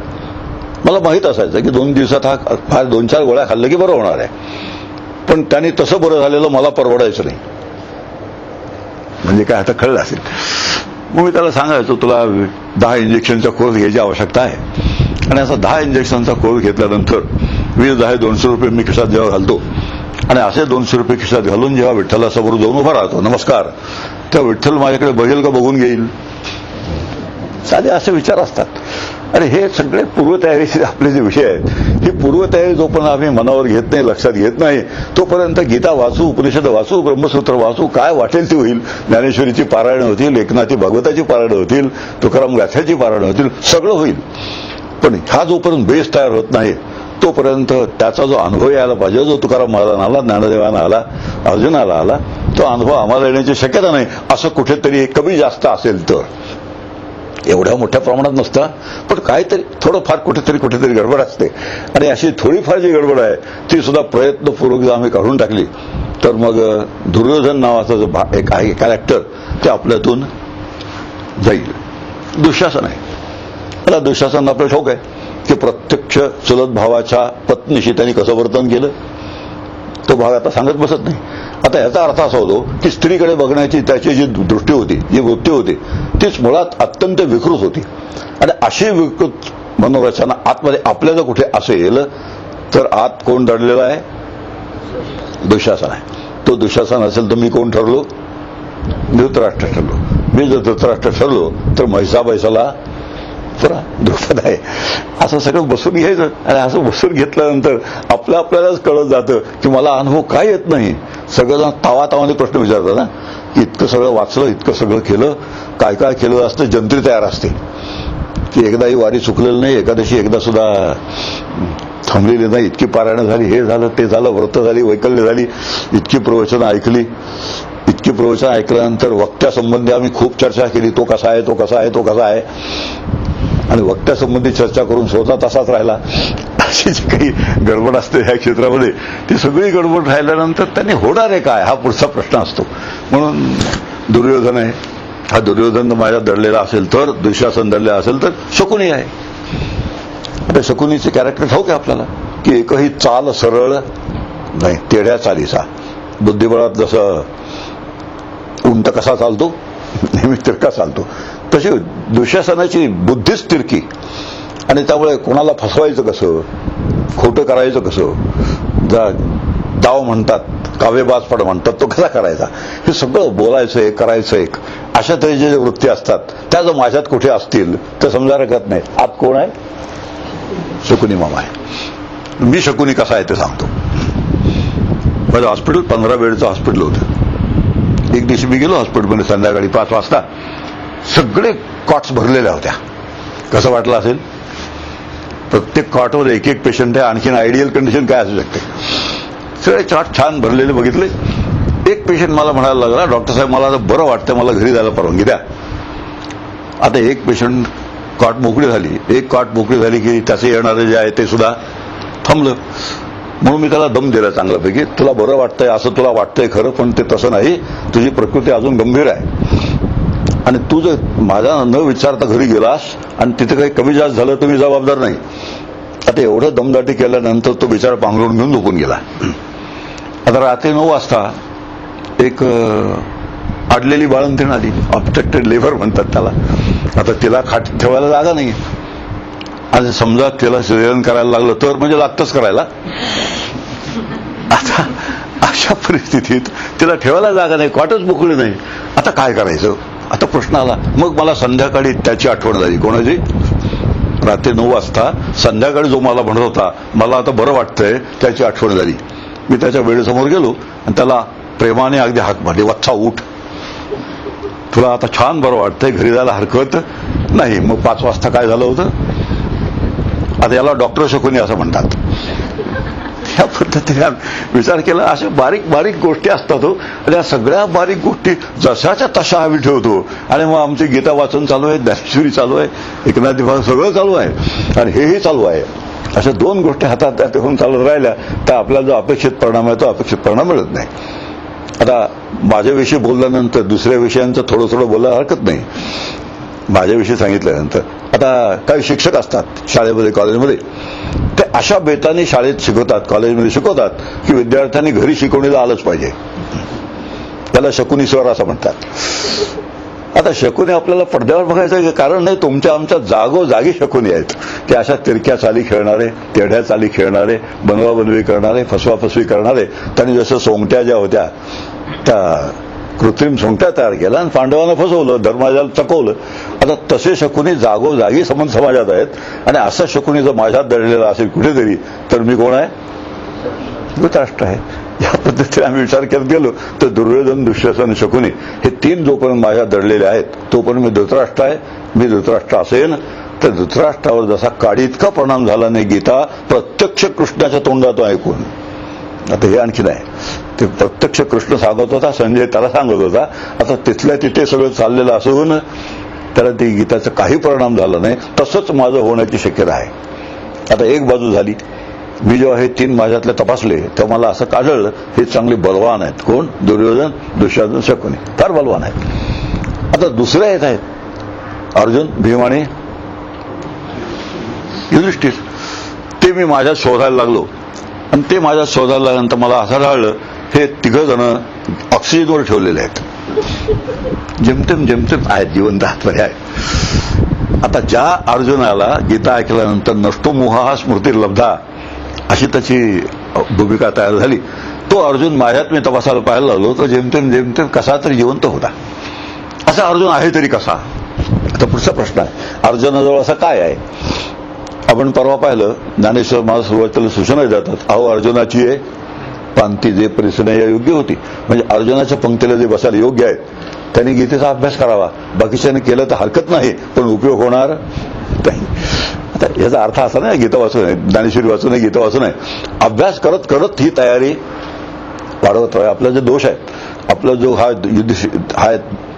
मला माहीत असायचं की 2 दिवसात हा फार 2-4 गोळ्या खाल्लं की बरं होणार आहे, पण त्याने तसं बरं झालेलं मला परवडायचं नाही. म्हणजे काय आता कळलं असेल. मग मी त्याला सांगायचो तुला 10 इंजेक्शनचा कोर्स घ्यायची आवश्यकता आहे, आणि असा 10 इंजेक्शनचा कोर्स घेतल्यानंतर 20-10 200 रुपये मी खिशात जेव्हा घालतो, आणि असे 200 रुपये खिशात घालून जेव्हा विठ्ठलासमोर जाऊन उभा राहतो, नमस्कार, तेव्हा विठ्ठल माझ्याकडे बघेल का बघून घेईल, साधे असे विचार असतात. अरे हे सगळे पूर्वतयारीचे आपले जे विषय आहेत, ही पूर्वतयारी जोपर्यंत आम्ही मनावर घेत नाही, लक्षात घेत नाही, तोपर्यंत गीता वाचू, उपनिषद वाचू, ब्रह्मसूत्र वाचू, काय वाटेल ते होईल. ज्ञानेश्वरीची पारायण होतील, एकनाथी भागवताची पारायण होतील, तुकाराम गाथ्याची पारायण होतील, सगळं होईल. पण हा जोपर्यंत बेस तयार होत नाही तोपर्यंत त्याचा जो अनुभव यायला पाहिजे, जो तुकाराम महाराजांना आला, ज्ञानदेवांना आला, अर्जुनाला आला, तो अनुभव आम्हाला येण्याची शक्यता नाही. असं कुठेतरी कमी जास्त असेल तर, एवढ्या मोठ्या प्रमाणात नसतं, पण काहीतरी थोडंफार कुठेतरी गडबड असते. आणि अशी थोडीफार जी गडबड आहे ती सुद्धा प्रयत्नपूर्वक जर आम्ही काढून टाकली तर मग दुर्योधन नावाचा जो एक आहे कॅरेक्टर ते आपल्यातून जाईल. दुःशासन आहे. मला दुःशासन आपलं शौक आहे की प्रत्यक्ष चुलत भावाच्या पत्नीशी त्यांनी कसं वर्तन केलं तो भाग आता सांगत बसत नाही. आता याचा अर्थ असा होतो की स्त्रीकडे बघण्याची त्याची जी दृष्टी होती, जी वृत्ती होती, तीच मुळात अत्यंत विकृत होती. आणि अशी विकृत मनोरचना आतमध्ये आपल्याला कुठे असेल तर आत कोण दडलेला आहे, दुःशासन आहे. तो दुःशासन असेल तर मी कोण ठरलो, धृतराष्ट्र ठरलो. मी जर धृतराष्ट्र ठरलो तर म्हैसाला पुरा द्रुपद आहे. असं सगळं बसून घ्यायचं. आणि असं बसून घेतल्यानंतर आपल्यालाच कळत जातं की मला अनुभव काय येत नाही. सगळं तावातावाने प्रश्न विचारतात ना, इतकं सगळं वाचलं, इतकं सगळं केलं, काय काय केलं असतं, जंत्री तयार असते की एकदाही वारी चुकलेलं नाही, एकादशी एकदा सुद्धा थांबलेली नाही, इतकी पारायणं झाली, हे झालं ते झालं, व्रत झाली, वैकल्य झाली, इतकी प्रवचनं ऐकली. इतकी प्रवचनं ऐकल्यानंतर वक्त्यासंबंधी आम्ही खूप चर्चा केली, तो कसा आहे, तो कसा आहे, तो कसा आहे, आणि वक्त्यासंबंधी चर्चा करून स्वतः तसाच राहिला. अशी जी काही गडबड असते ह्या क्षेत्रामध्ये, ती सगळी गडबड राहिल्यानंतर त्यांनी होणार आहे काय, हा पुढचा प्रश्न असतो. म्हणून दुर्योधन आहे. हा दुर्योधन माझ्या दडलेला असेल तर, दुःशासन दडलेला असेल तर शकुनी आहे. आता शकुनीचे कॅरेक्टर ठाऊक आहे आपल्याला की एकही चाल सरळ नाही, तेढ्या चालीचा. बुद्धिबळात जसं उंट कसा चालतो, नेहमी तिरका चालतो, तशी दुःशासनाची बुद्धीच तिरकी. आणि त्यामुळे कोणाला फसवायचं कसं, खोटं करायचं कसं, डाव म्हणतात, काव्यबाजपण म्हणतात, तो कसा करायचा, हे सगळं बोलायचं एक, करायचं एक, अशा तऱ्हेचे जे वृत्ती असतात त्या जर माझ्यात कुठे असतील तर समजा रकत नाही. आत कोण आहे, शकुनी मामा आहे. मी शकुनी कसा आहे ते सांगतो. माझं हॉस्पिटल 15 बेडचं हॉस्पिटल होतं. एक दिवशी मी गेलो हॉस्पिटलमध्ये संध्याकाळी 5 वाजता. सगळे कॉट्स भरलेल्या होत्या. कसं वाटलं असेल? प्रत्येक कॉटवर एक एक पेशंट आहे. आणखीन आयडियल कंडिशन काय असू शकते? सगळे चार्ट छान भरलेले बघितले. एक पेशंट मला म्हणायला लागला, डॉक्टर साहेब मला आता बरं वाटतं, मला घरी जायला परवानगी द्या. आता एक पेशंट कॉट मोकळी झाली. एक कॉट मोकळी झाली की त्याचे येणारे जे आहे ते सुद्धा थांबलं. म्हणून मी त्याला दम दिला चांगल्यापैकी. तुला बरं वाटतंय असं तुला वाटतंय खरं, पण ते तसं नाही. तुझी प्रकृती अजून गंभीर आहे आणि तू जर माझा न विचारता घरी गेलास आणि तिथे काही कमी जास्त झालं तर मी जबाबदार नाही. आता एवढं दमदाटी केल्यानंतर तो बिचारा पांघरून घेऊन झोपून गेला. आता रात्री 9 वाजता एक अडलेली बाळंतीण आली. ऑब्स्ट्रक्टेड लेबर म्हणतात त्याला. आता तिला खाट ठेवायला जागा नाही. आणि समजा तिला सिझेरियन करायला लागलं तर म्हणजे लागतंच करायला. आता अशा परिस्थितीत तिला ठेवायला जागा नाही, कॉटच मोकळी नाही. आता काय करायचं? आता प्रश्न आला. मग मला संध्याकाळी त्याची आठवण झाली. कोणाची? रात्री 9 वाजता संध्याकाळी जो मला म्हणत होता मला आता बरं वाटतंय, त्याची आठवण झाली. मी त्याच्या वेळेसमोर गेलो आणि त्याला प्रेमाने अगदी हाक मारली, वत्सा उठ, तुला आता छान बरं वाटतंय, घरी जायला हरकत नाही. मग 5 वाजता काय झालं होतं? आता याला डॉक्टर शकुनी असं म्हणतात. या पद्धतीने विचार केला. अशा बारीक बारीक गोष्टी असतात हो. आणि या सगळ्या बारीक गोष्टी जशाच्या तशा आम्ही ठेवतो. आणि मग आमची गीता वाचन चालू आहे, ज्ञानेश्वरी चालू आहे, एकनाथ विभाग सगळं चालू आहे आणि हेही चालू आहे. अशा 2 गोष्टी हातात त्या ठेवून चालत राहिल्या तर आपल्याला जो अपेक्षित परिणाम आहे तो अपेक्षित परिणाम मिळत नाही. आता माझ्याविषयी बोलल्यानंतर दुसऱ्या विषयांचं थोडं थोडं बोलायला हरकत नाही. माझ्याविषयी सांगितल्यानंतर आता काही शिक्षक असतात शाळेमध्ये, कॉलेजमध्ये, ते अशा बेताने शाळेत शिकवतात, कॉलेजमध्ये शिकवतात की विद्यार्थ्यांनी घरी शिकवणीला आलंच पाहिजे. त्याला शकुनी स्वर असं म्हणतात. आता शकुनी आपल्याला पडद्यावर बघायचं कारण नाही. तुमच्या आमच्या जागोजागी शकुनी आहेत की अशा तिरक्या चाली खेळणारे, तेढ्या चाली खेळणारे, बनवाबनवी करणारे, फसवाफसवी करणारे. त्यांनी जसं सोंगट्या ज्या होत्या त्या कृत्रिम सोंगट्या तयार केल्या आणि पांडवांना फसवलं, धर्माजाला चकवलं. आता तसे शकुनी जागोजागी समाजात आहेत. आणि असा शकुनी जर माझ्यात दडलेला असेल कुठेतरी तर मी कोण आहे? धृतराष्ट्र आहे. या पद्धतीने आम्ही विचार करत गेलो तर दुर्योधन, दुःशासन, शकुनी हे 3 जोपर्यंत माझ्यात दडलेले आहेत तोपर्यंत मी धृतराष्ट्र आहे. मी धृतराष्ट्र असेन तर धृतराष्ट्रावर जसा काडी इतका परिणाम झाला नाही गीता प्रत्यक्ष कृष्णाच्या तोंडातून ऐकून. आता हे आणखी नाही. ते प्रत्यक्ष कृष्ण सांगत होता, संजय त्याला सांगत होता. आता तिथल्या तिथे सगळं चाललेलं असून त्याला ती गीताचा काही परिणाम झाला नाही. तसंच माझं होण्याची शक्यता आहे. आता एक बाजू झाली. मी जेव्हा हे 3 माझ्यातले तपासले तेव्हा मला असं आढळलं हे चांगले बलवान आहेत. कोण? दुर्योधन, दुःशासन, शकुनी फार बलवान आहेत. आता दुसरे येत आहेत अर्जुन, भीम आणि युधिष्ठिर. ते मी माझ्यात शोधायला लागलो आणि ते माझ्यात शोधायला लागल्यानंतर मला असं आढळलं हे 3 जण ऑक्सिजनवर ठेवलेले आहेत. जेमतेम आहेत, जिवंत आतमध्ये आहेत. आता ज्या अर्जुनाला गीता ऐकल्यानंतर नष्टो मोह हा स्मृती लब्धा अशी त्याची भूमिका तयार झाली. तो अर्जुन माझ्यात मी तपासायला पाहायला लागलो तर जेमतेम कसा तरी जिवंत होता. असा अर्जुन आहे तरी कसा? आता पुढचा प्रश्न आहे अर्जुनाजवळ असं काय आहे? आपण परवा पाहिलं ज्ञानेश्वर मला सुरुवातीला सूचना देतात, अहो अर्जुनाची आहे पांती जे परिसने योग्य होती. म्हणजे अर्जुनाच्या पंक्तीला जे बसायला योग्य आहेत त्यांनी गीतेचा अभ्यास करावा. बाकीच्याने केलं तर हरकत नाही पण उपयोग होणार नाही. आता याचा अर्थ असा नाही गीता वाचू नये, ज्ञानेश्वरी वाचू नये, गीता वाचू नये. अभ्यास करत करत ही तयारी वाढवत आहे. आपला जे दोष आहे, आपला जो हा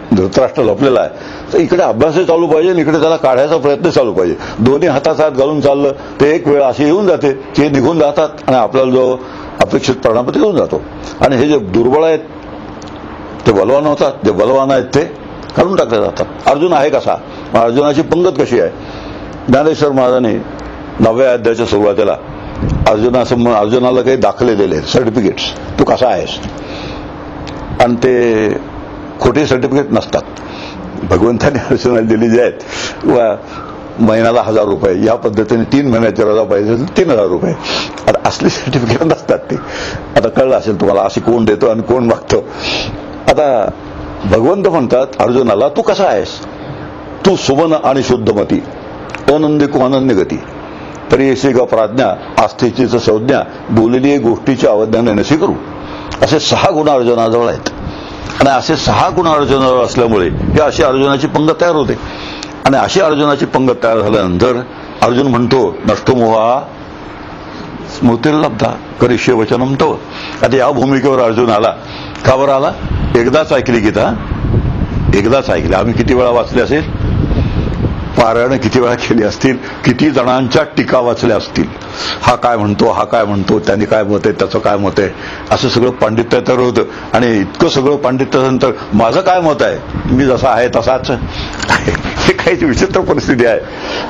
धृतराष्ट्र लपलेला आहे तर इकडे अभ्यासही चालू पाहिजे आणि इकडे त्याला काढायचा प्रयत्न चालू पाहिजे. दोन्ही हातात हात घालून चाललं ते एक वेळ अशी येऊन जाते की निघून जातात आणि आपल्याला जो अपेक्षित परिणाम येऊन जातो. आणि हे जे दुर्बळ आहेत ते बलवान होतात, जे बलवान आहेत ते काढून टाकले जातात. अर्जुन आहे कसा? अर्जुनाची पंगत कशी आहे? ज्ञानेश्वर महाराजांनी 9व्या अध्यायाच्या सुरुवातीला अर्जुनाला काही दाखले दिले, सर्टिफिकेट्स, तू कसा आहेस. आणि ते खोटे सर्टिफिकेट नसतात. भगवंताने अर्जुनाला दिली जे आहेत वा महिन्याला 1000 रुपये या पद्धतीने 3 महिन्याची रजा पाहिजे 3000 रुपये. आता असली सर्टिफिकेट नसतात ते. आता कळलं असेल तुम्हाला अशी कोण देतो आणि कोण मागतो. आता भगवंत म्हणतात अर्जुनाला तू कसा आहेस? तू सुमन आणि शुद्धमती, अनंदिको अनन्य गती, तरी येशी ग प्राज्ञा, आस्थेचीच संज्ञा, बोललेली गोष्टीच्या अवज्ञाने नशी करू. असे 6 गुण अर्जुनाजवळ आहेत. आणि असे 6 गुण अर्जुनाजवळ असल्यामुळे हे अशी अर्जुनाची पंगत तयार होते. आणि अशी अर्जुनाची पंगत तयार झाल्यानंतर अर्जुन म्हणतो नष्टो मोहा स्मृतिर्लब्धा करिष्ये वचनम तव. आता या भूमिकेवर अर्जुन आला. का बरं आला? एकदाच ऐकली गीता, एकदाच ऐकली. आम्ही किती वेळा वाचले असेल, पारायण किती वेळा केली असतील, किती जणांच्या टीका वाचल्या असतील. हा काय म्हणतो, हा काय म्हणतो, त्यांनी काय मत आहे, त्याचं काय मत आहे, असं सगळं पांडित्य तर होतं. आणि इतकं सगळं पांडित्यानंतर माझं काय मत आहे, मी जसा आहे तसाच. हे काही विचित्र परिस्थिती आहे.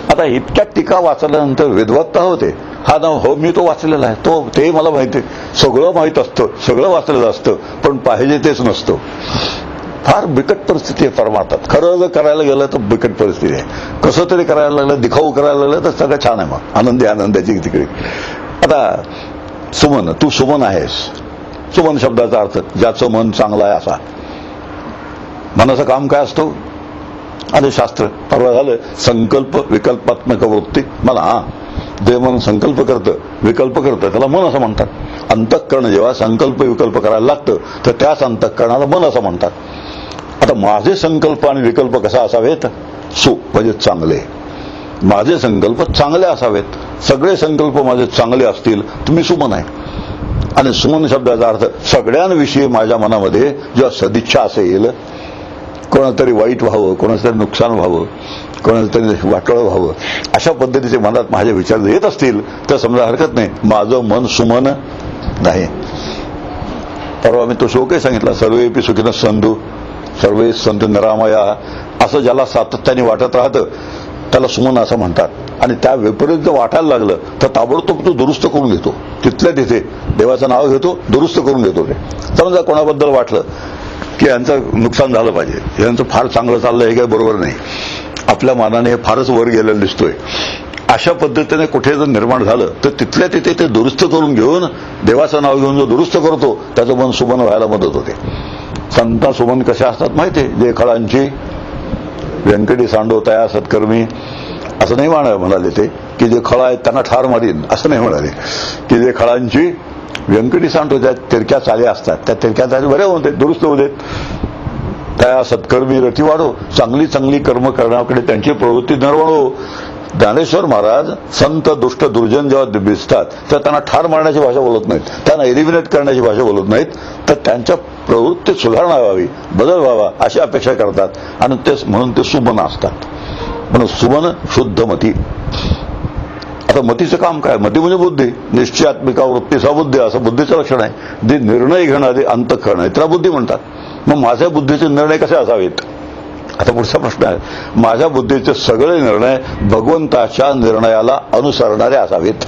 आता इतक्या टीका वाचल्यानंतर विद्वत्ता होते. हा नाव हो, मी तो वाचलेला आहे, तो ते मला माहिती आहे, सगळं माहीत असतं, सगळं वाचलेलं असतं, पण पाहिजे तेच नसतं. फार बिकट परिस्थिती आहे परमार्थात. खरं जर करायला गेलं तर बिकट परिस्थिती आहे. कसं तरी करायला लागलं, दिखाऊ करायला लागलं तर सगळं छान आहे. मग आनंदाची तिकडे. आता सुमन, तू सुमन आहेस. सुमन शब्दाचा अर्थ ज्याचं मन चांगलं आहे असा. मनाचं काम काय असतो? आणि शास्त्र परवा झालं संकल्प विकल्पात्मक वृत्ती. मला जे मन संकल्प करतं, विकल्प करतं, त्याला मन असं म्हणतात. अंतःकरण जेव्हा संकल्प विकल्प करायला लागतं तर त्याच अंतःकरणाला मन असं म्हणतात. आता माझे संकल्प आणि विकल्प कसा असावेत? सु म्हणजे चांगले. माझे संकल्प चांगले असावेत. सगळे संकल्प माझे चांगले असतील तुम्ही सुमन आहे. आणि सुमन शब्दाचा अर्थ सगळ्यांविषयी माझ्या मनामध्ये जेव्हा सदिच्छा असेल, कोणाला तरी वाईट व्हावं, कोणाचं तरी नुकसान व्हावं, कोणाचं तरी वाटोळं व्हावं, अशा पद्धतीचे मनात माझे विचार येत असतील तर समजा हरकत नाही, माझं मन सुमन नाही. परवा मी तो श्लोकही सांगितला, सर्वेपी सुखिनः सन्तु सर्वे सन्तु निरामया. असं ज्याला सातत्याने वाटत राहतं त्याला सुमन असं म्हणतात. आणि त्या विपरीत जर वाटायला लागलं तर ताबडतोब तो दुरुस्त करून घेतो. तिथल्या तिथे देवाचं नाव घेतो, दुरुस्त करून घेतो. ते समजा कोणाबद्दल वाटलं की यांचं नुकसान झालं पाहिजे, यांचं फार चांगलं चाललंय, हे काही बरोबर नाही, आपल्या मानाने हे फारच वर गेलेलं दिसतोय, अशा पद्धतीने कुठे जर निर्माण झालं तर तिथल्या तिथे ते दुरुस्त करून घेऊन देवाचं नाव घेऊन जो दुरुस्त करतो त्याचं मन सुमन व्हायला मदत होते. संता सुमन कशा असतात माहितीये? जे खळांची व्यंकटी सांडो तया सत्कर्मी. असं नाही म्हणाले ते की जे खळा आहेत त्यांना ठार मारीन, असं नाही म्हणाले. की जे खळांची व्यंकटी सांडो, त्या तिरक्या चाल्या असतात, त्या तिरक्या चाल्या बऱ्या होते, दुरुस्त होते. त्या सत्कर्मी रती वाढो. चांगली चांगली कर्म करण्याकडे त्यांची प्रवृत्ती निर्माण हो. ज्ञानेश्वर महाराज संत दुष्ट दुर्जन जेव्हा दिसतात तर त्यांना ठार मारण्याची भाषा बोलत नाहीत, त्यांना एलिमिनेट करण्याची भाषा बोलत नाहीत, तर त्यांच्या प्रवृत्तीत सुधारणा व्हावी, बदल व्हावा अशी अपेक्षा करतात. आणि तेच म्हणून ते सुमन असतात. म्हणून सुमन शुद्ध मती. आता मतीचं काम काय? मती म्हणजे बुद्धी. निश्चयात्मिका वृत्ती बुद्धी, असं बुद्धीचं लक्षण आहे. जे निर्णय घेणारे अंतःकरण आहे त्याला बुद्धी म्हणतात. मग माझ्या बुद्धीचे निर्णय कसे असावेत? आता पुढचा प्रश्न आहे, माझ्या बुद्धीचे सगळे निर्णय भगवंताच्या निर्णयाला अनुसरणारे असावेत.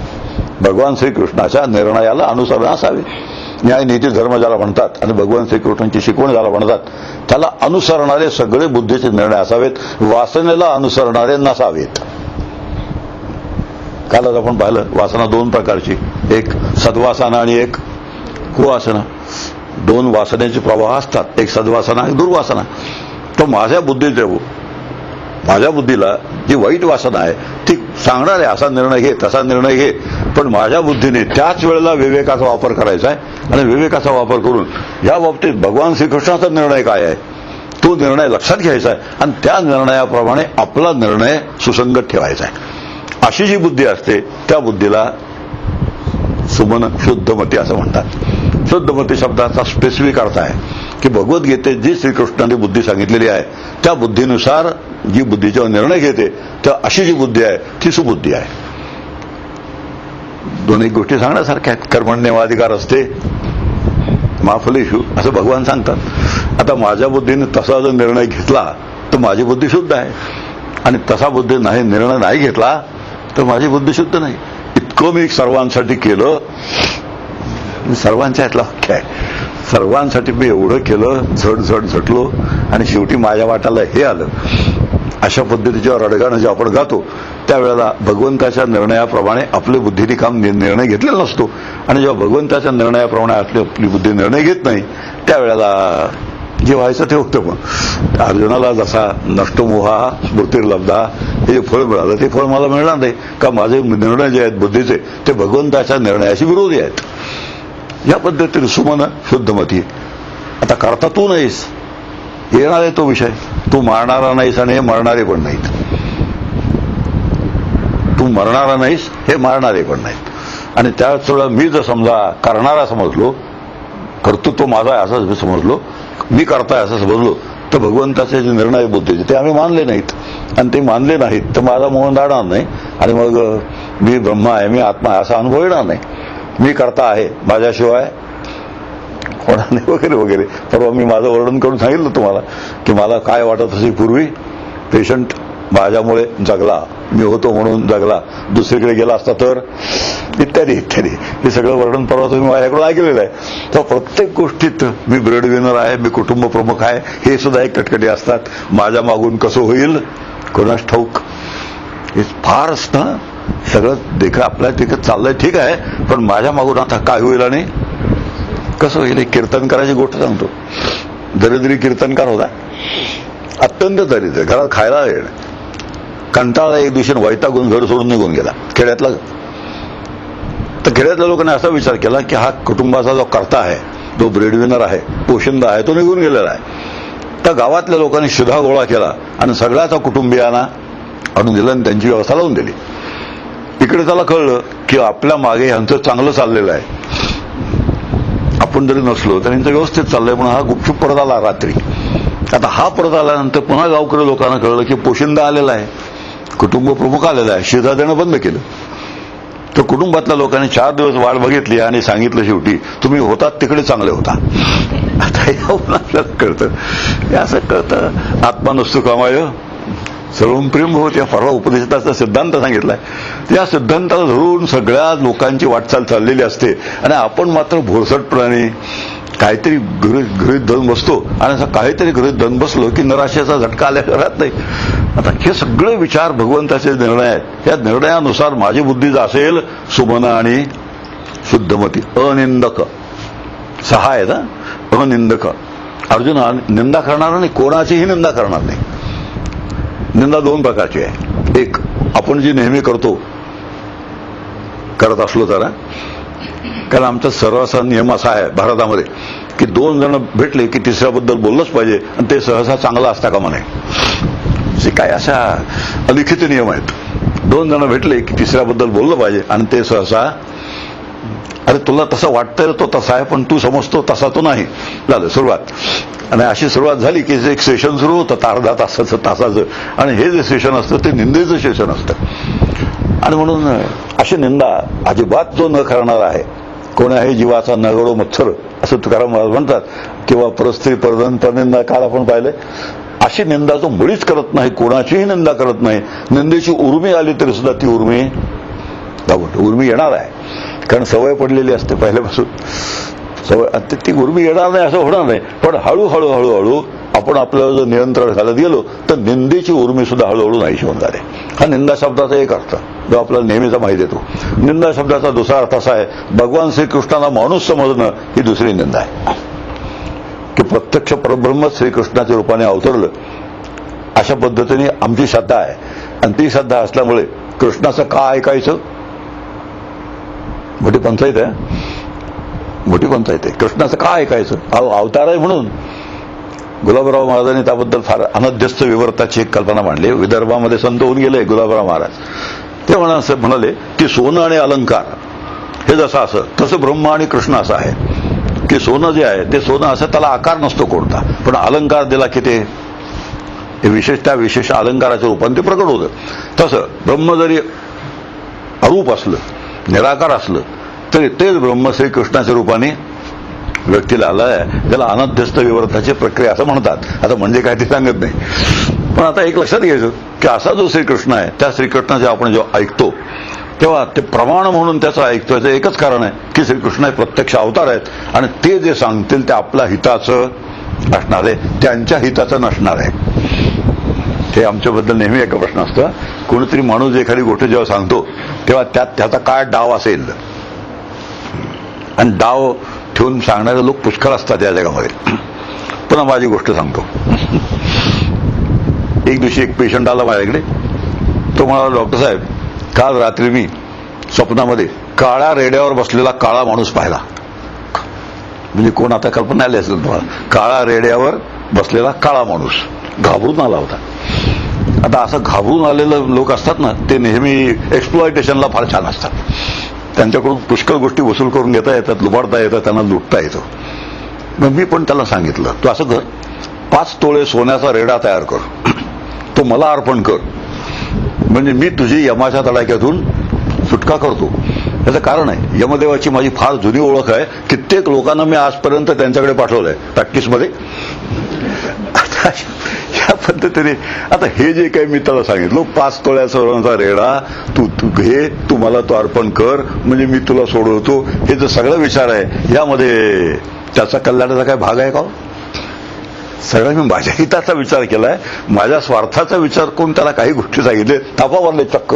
भगवान श्रीकृष्णाच्या निर्णयाला अनुसरण असावे. न्याय नीती धर्म ज्याला म्हणतात आणि भगवान श्रीकृष्णांची शिकवण ज्याला म्हणतात त्याला अनुसरणारे सगळे बुद्धीचे निर्णय असावेत. वासनेला अनुसरणारे नसावेत. कालच आपण पाहिलं वासना दोन प्रकारची, एक सद्वासना आणि एक कुवासना. दोन वासनेचे प्रवाह असतात, एक सद्वासना आणि दुर्वासना. तो माझ्या बुद्धीला जी वाईट वासना आहे ती सांगणार आहे असा निर्णय घे, तसा निर्णय घे, पण माझ्या बुद्धीने त्याच वेळेला विवेकाचा वापर करायचा आहे. आणि विवेकाचा वापर करून या बाबतीत भगवान श्रीकृष्णाचा निर्णय काय आहे तो निर्णय लक्षात घ्यायचा आहे आणि त्या निर्णयाप्रमाणे आपला निर्णय सुसंगत ठेवायचा आहे. अशी जी बुद्धी असते त्या बुद्धीला सुमन शुद्धमती असं म्हणतात. शुद्धमती शब्दाचा स्पेसिफिक अर्थ आहे की भगवद्गीतेत जी श्रीकृष्णाने बुद्धी सांगितलेली आहे त्या बुद्धीनुसार जी बुद्धीचा निर्णय घेते त्या अशी जी बुद्धी आहे ती सुबुद्धी आहे. दोन्ही गोष्टी सांगण्यासारख्या आहेत. कर्मण्येवाधिकार असते माफलेषु असं भगवान सांगतात. आता माझ्या बुद्धीने तसा जर निर्णय घेतला तर माझी बुद्धी शुद्ध आहे, आणि तसा बुद्धी नाही निर्णय नाही घेतला तर माझी बुद्धी शुद्ध नाही. इतकं मी सर्वांसाठी केलं, सर्वांच्या यातलं वाक्य आहे, सर्वांसाठी मी एवढं केलं, झट झटलो आणि शेवटी माझ्या वाटाला हे आलं. अशा पद्धतीच्या रडगाणं जे आपण गातो त्यावेळेला भगवंताच्या निर्णयाप्रमाणे आपली बुद्धीने काम निर्णय घेतलेला नसतो. आणि जेव्हा भगवंताच्या निर्णयाप्रमाणे आपली बुद्धी निर्णय घेत नाही त्यावेळेला जे व्हायचं ते होतं. पण अर्जुनाला जसा नष्टो मोहा स्मृतिर्लब्धा हे जे फळ मिळालं ते फळ मला मिळणार नाही, का माझे निर्णय जे आहेत बुद्धीचे ते भगवंताच्या निर्णयाशी विरोधी आहेत. या पद्धतीने सुमन शुद्धमती. आता करता तू नाहीस, येणार आहे तो विषय, तू मारणारा नाहीस आणि हे मरणारे पण नाहीत. तू मरणारा नाहीस, हे मारणारे पण नाहीत. आणि त्याच वेळा मी जर समजा करणारा समजलो, कर्तृत्व माझा आहे असं समजलो, मी करताय असं समजलो, तर भगवंताचे जे निर्णय बुद्धीचे ते आम्ही मानले नाहीत. आणि ते मानले नाहीत तर माझा मोह जाणार नाही, आणि मग मी ब्रह्मा आहे, मी आत्मा आहे असा अनुभव येणार नाही. मी करता आहे, माझ्याशिवाय होणार नाही, वगैरे वगैरे. परवा मी माझं वर्णन करून सांगितलं तुम्हाला की मला काय वाटत असे पूर्वी. पेशंट माझ्यामुळे जगला, मी होतो म्हणून जगला, दुसरीकडे गेला असता तर, इत्यादी इत्यादी. हे सगळं वर्णन परवा तुम्ही माझ्याकडून ऐकलेलं आहे. तर प्रत्येक गोष्टीत मी ब्रेड विनर आहे, मी कुटुंब प्रमुख आहे, हे सुद्धा एक कटकटी असतात. माझ्या मागून कसं होईल कोणास ठाऊक. हे फारच ना सगळं देखा आपल्या तिकडे चाललंय, ठीक आहे, पण माझ्या मागून आता काय होईल आणि कसं होईल. कीर्तनकाराची गोष्ट सांगतो. दरिद्री कीर्तनकार होता, अत्यंत दरिद्र, घरात खायला येणं, कंटाळा एक दिवशी वैतागून घर सोडून निघून गेला खेड्यातला. तर खेड्यातल्या लोकांनी असा विचार केला की हा कुटुंबाचा जो कर्ता आहे, जो ब्रेडविनर आहे, पोशिंदा आहे, तो निघून गेलेला आहे. तर गावातल्या लोकांनी शिधा गोळा केला आणि सगळ्याचा कुटुंबियांना आणून दिलं आणि त्यांची व्यवस्था लावून दिली. इकडे त्याला कळलं की आपल्या मागे ह्यांचं चांगलं चाललेलं आहे, आपण जरी नसलो तर यांचं व्यवस्थित चाललंय, म्हणून हा गुपचूप परत आला रात्री. आता हा परत आल्यानंतर पुन्हा गावकरी लोकांना कळलं की पोशिंदा आलेला आहे, कुटुंब प्रमुख आलेला आहे, शिधा देणं बंद केलं. तर कुटुंबातल्या लोकांनी 4 दिवस वाट बघितली आणि सांगितलं शेवटी तुम्ही होतात तिकडे चांगले होता. आता यावरून आपल्याला कळतं, हे असं कळतं आत्मा नसतो कामाय सर्व प्रेम होत. या परवा उपदेशाचा सिद्धांत सांगितलाय. या सिद्धांताला धरून सगळ्या लोकांची वाटचाल चाललेली असते आणि आपण मात्र भोरसटपणाने काहीतरी गृहीत धरून बसतो, आणि असं काहीतरी गृहीत धरून बसलो की निराशेचा झटका आल्या राहत नाही. आता हे सगळे विचार भगवंताचे निर्णय आहेत. या निर्णयानुसार माझी बुद्धी असेल सुमन आणि शुद्धमती, अनिंदक, 6 आहे ना, अनिंदक. अर्जुन निंदा करणार नाही, कोणाचीही निंदा करणार नाही. निंदा 2 प्रकारची आहे. एक, आपण जी नेहमी करत असलो तर, कारण आमचा सर्वांचा नियम असा आहे भारतामध्ये की 2 जण भेटले की तिसऱ्याबद्दल बोललंच पाहिजे, आणि ते सहसा चांगलं असता कामा नये. काय अशा अलिखित नियम आहेत. 2 जण भेटले की तिसऱ्याबद्दल बोललं पाहिजे, आणि ते सहसा अरे तुला तसं वाटतंय तो तसा आहे, पण तू समजतो तसा तो नाही. झालं सुरुवात. आणि अशी सुरुवात झाली की एक सेशन सुरू होतं अर्धा तासाचं, आणि हे जे सेशन असतं ते निंदेचं सेशन असतं. आणि म्हणून अशी निंदा अजिबात जो न करणार आहे, कोणाही जीवाचा नगडो मत्सर असं तुकाराम महाराज म्हणतात, किंवा परस्त्री परधन परनिंदा काल आपण पाहिलंय. अशी निंदा जो मुळीच करत नाही, कोणाचीही निंदा करत नाही. निंदेची उर्मी आली तरी सुद्धा ती उर्मी येणार आहे, कारण सवय पडलेली असते पहिल्यापासून. सवय ती उर्मी येणार नाही असं होणार नाही, पण हळूहळू आपण आपलं जर नियंत्रण घालत गेलो तर निंदेची उर्मी सुद्धा हळूहळू नाहीशी होऊन जाते. हा निंदा शब्दाचा एक अर्थ जो आपल्याला नेहमीचा माहिती येतो. निंदा शब्दाचा दुसरा अर्थ असा आहे, भगवान श्रीकृष्णाला माणूस समजणं ही दुसरी निंदा आहे. की प्रत्यक्ष परब्रह्म श्रीकृष्णाच्या रूपाने अवतरलं, अशा पद्धतीने आमची श्रद्धा आहे. आणि ती श्रद्धा असल्यामुळे कृष्णाचं का ऐकायचं, मोठी पंचायत आहे. कृष्णाचं का ऐकायचं, अवतार आहे म्हणून. गुलाबराव महाराजांनी त्याबद्दल फार अनध्यस्त विवर्ताची एक कल्पना मांडली. विदर्भामध्ये संत होऊन गेले गुलाबराव महाराज. ते म्हणाले की सोनं आणि अलंकार हे जसं असं तसं ब्रह्म आणि कृष्ण असं आहे की सोनं जे आहे ते सोनं असं, त्याला आकार नसतो कोणता, पण अलंकार दिला की ते विशेष अलंकाराच्या रूपाने ते प्रकट होतं. तसं ब्रह्म जरी अरूप असलं, निराकार असलं, तरी तेच ब्रह्म श्रीकृष्णाच्या रूपाने व्यक्तीला आलाय. त्याला अनध्यस्त विवर्ताची प्रक्रिया असं म्हणतात. आता म्हणजे काय ते सांगत नाही, पण आता एक लक्षात घ्यायचं की असा जो श्रीकृष्ण आहे, त्या श्रीकृष्णाचे आपण जेव्हा ऐकतो तेव्हा ते प्रमाण म्हणून त्याचं ऐकतो. याचं एकच कारण आहे की श्रीकृष्ण हे प्रत्यक्ष अवतार आहेत, आणि ते जे सांगतील ते आपल्या हिताचं असणार आहे, त्यांच्या हिताचं नसणार आहे. हे आमच्याबद्दल नेहमी एक प्रश्न असतं, कोणीतरी माणूस एखादी गोष्ट जेव्हा सांगतो तेव्हा त्याचा काय डाव असेल, आणि डाव ठेवून सांगणारे लोक पुष्कळ असतात या जगामध्ये. पुन्हा माझी गोष्ट सांगतो. एक दिवशी एक पेशंट आला माझ्याकडे. तो म्हणाला, डॉक्टर साहेब, काल रात्री मी स्वप्नामध्ये काळ्या रेड्यावर बसलेला काळा माणूस पाहिला. म्हणजे कोण, आता कल्पना आली असेल तुम्हाला, काळ्या रेड्यावर बसलेला काळा माणूस. घाबरून आला होता. आता असं घाबरून आलेलं लोक असतात ना, ते नेहमी एक्सप्लॉयटेशनला फार छान असतात. त्यांच्याकडून पुष्कळ गोष्टी वसूल करून घेता येतात, लुबाडता येतात, त्यांना लुटता येतं. मग मी पण त्याला सांगितलं, तू असं कर, 5 तोळे सोन्याचा रेडा तयार कर, तो मला अर्पण कर, म्हणजे मी तुझी यमाच्या तडाख्यातून सुटका करतो. याचं कारण आहे, यमदेवाची माझी फार जुनी ओळख आहे. कित्येक लोकांना मी आजपर्यंत त्यांच्याकडे पाठवलंय प्रॅक्टिसमध्ये. या पद्धतीने आता हे जे काही मी त्याला सांगितलं, 5 तोळ्याचा सोन्याचा रेडा तू घे, तू मला तो अर्पण कर, म्हणजे मी तुला सोडवतो, हे जो सगळा विचार आहे, यामध्ये त्याचा कल्याणाचा काय भाग आहे का? सगळं मी माझ्या हिताचा विचार केलाय, माझ्या स्वार्थाचा विचार करून त्याला काही गोष्टी सांगितले, तापावरले चक्क.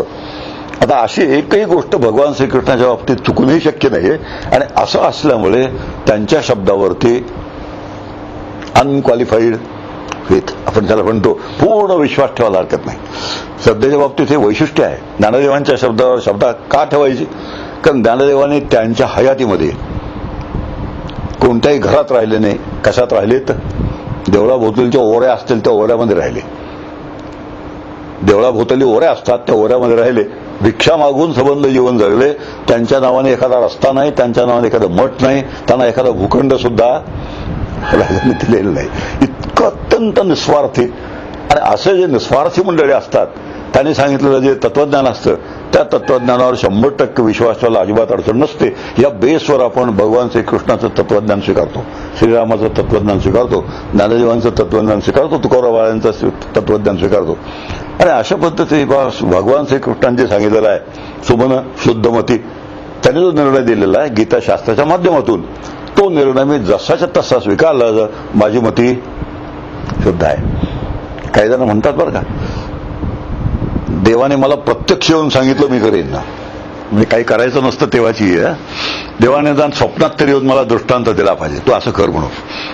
आता अशी एकही गोष्ट भगवान श्रीकृष्णाच्या बाबतीत चुकूनही शक्य नाहीये. आणि असं असल्यामुळे त्यांच्या शब्दावरती अनक्वालिफाईड फेथ आपण त्याला म्हणतो, पूर्ण विश्वास ठेवायला हरकत नाही. श्रद्धेच्या बाबतीत हे वैशिष्ट्य आहे. ज्ञानदेवांच्या शब्दावर श्रद्धा का ठेवायची? कारण ज्ञानदेवाने त्यांच्या हयातीमध्ये कोणत्याही घरात राहिले नाही. कशात राहिलेत? देवळाभोवतीच्या ओऱ्या असतील त्या ओऱ्यामध्ये राहिले. देवळाभोवताली ओऱ्या असतात त्या ओऱ्यामध्ये राहिले. भिक्षा मागून संबंध जीवन जगले. त्यांच्या नावाने एखादा रस्ता नाही, त्यांच्या नावाने एखादं मठ नाही, त्यांना एखादा भूखंड सुद्धा राजाने दिलेलं नाही. इतकं अत्यंत निस्वार्थी. आणि असे जे निस्वार्थी मंडळी असतात, त्यांनी सांगितलेलं जे तत्वज्ञान असतं, त्या तत्वज्ञानावर 100% विश्वास ठेवायला अजिबात अडचण नसते. या बेसवर आपण भगवान श्रीकृष्णाचं तत्वज्ञान स्वीकारतो, श्रीरामाचं तत्वज्ञान स्वीकारतो, ज्ञानदेवांचं तत्वज्ञान स्वीकारतो, तुकोराबाळांचं तत्वज्ञान स्वीकारतो. आणि अशा पद्धतीने भगवान श्रीकृष्णांनी जे सांगितलेलं आहे, सुमन शुद्धमती, त्यांनी जो निर्णय दिलेला आहे गीताशास्त्राच्या माध्यमातून, तो निर्णय मी जसाच्या तसा स्वीकारला. माझी मती शुद्ध आहे. काही जण म्हणतात बरं का, देवाने मला प्रत्यक्ष येऊन सांगितलं मी करेन ना, म्हणजे काही करायचं नसतं तेव्हाची. देवाने जाऊन स्वप्नात तरी येऊन मला दृष्टांत दिला पाहिजे, तू असं कर म्हणून,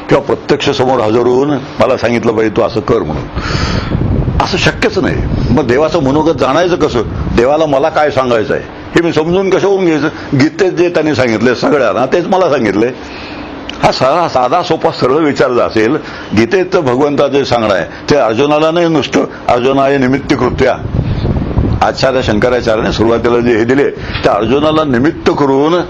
किंवा प्रत्यक्ष समोर हजर होऊन मला सांगितलं पाहिजे तू असं कर म्हणून. असं शक्यच नाही. मग देवाचं मनोगत जाणायचं कसं? देवाला मला काय सांगायचं आहे हे मी समजून कशावरून घ्यायचं? गीतेत जे त्यांनी सांगितले सगळ्यांना तेच मला सांगितले. हा साधा सोपा सरळ विचार जर असेल, गीतेत भगवंता जे सांगणं आहे ते अर्जुनाला नाही नुसतं, अर्जुनाय निमित्त कृत्या, आचार्य शंकराचार्याने सुरुवातीला जे हे दिले त्या अर्जुनाला निमित्त करून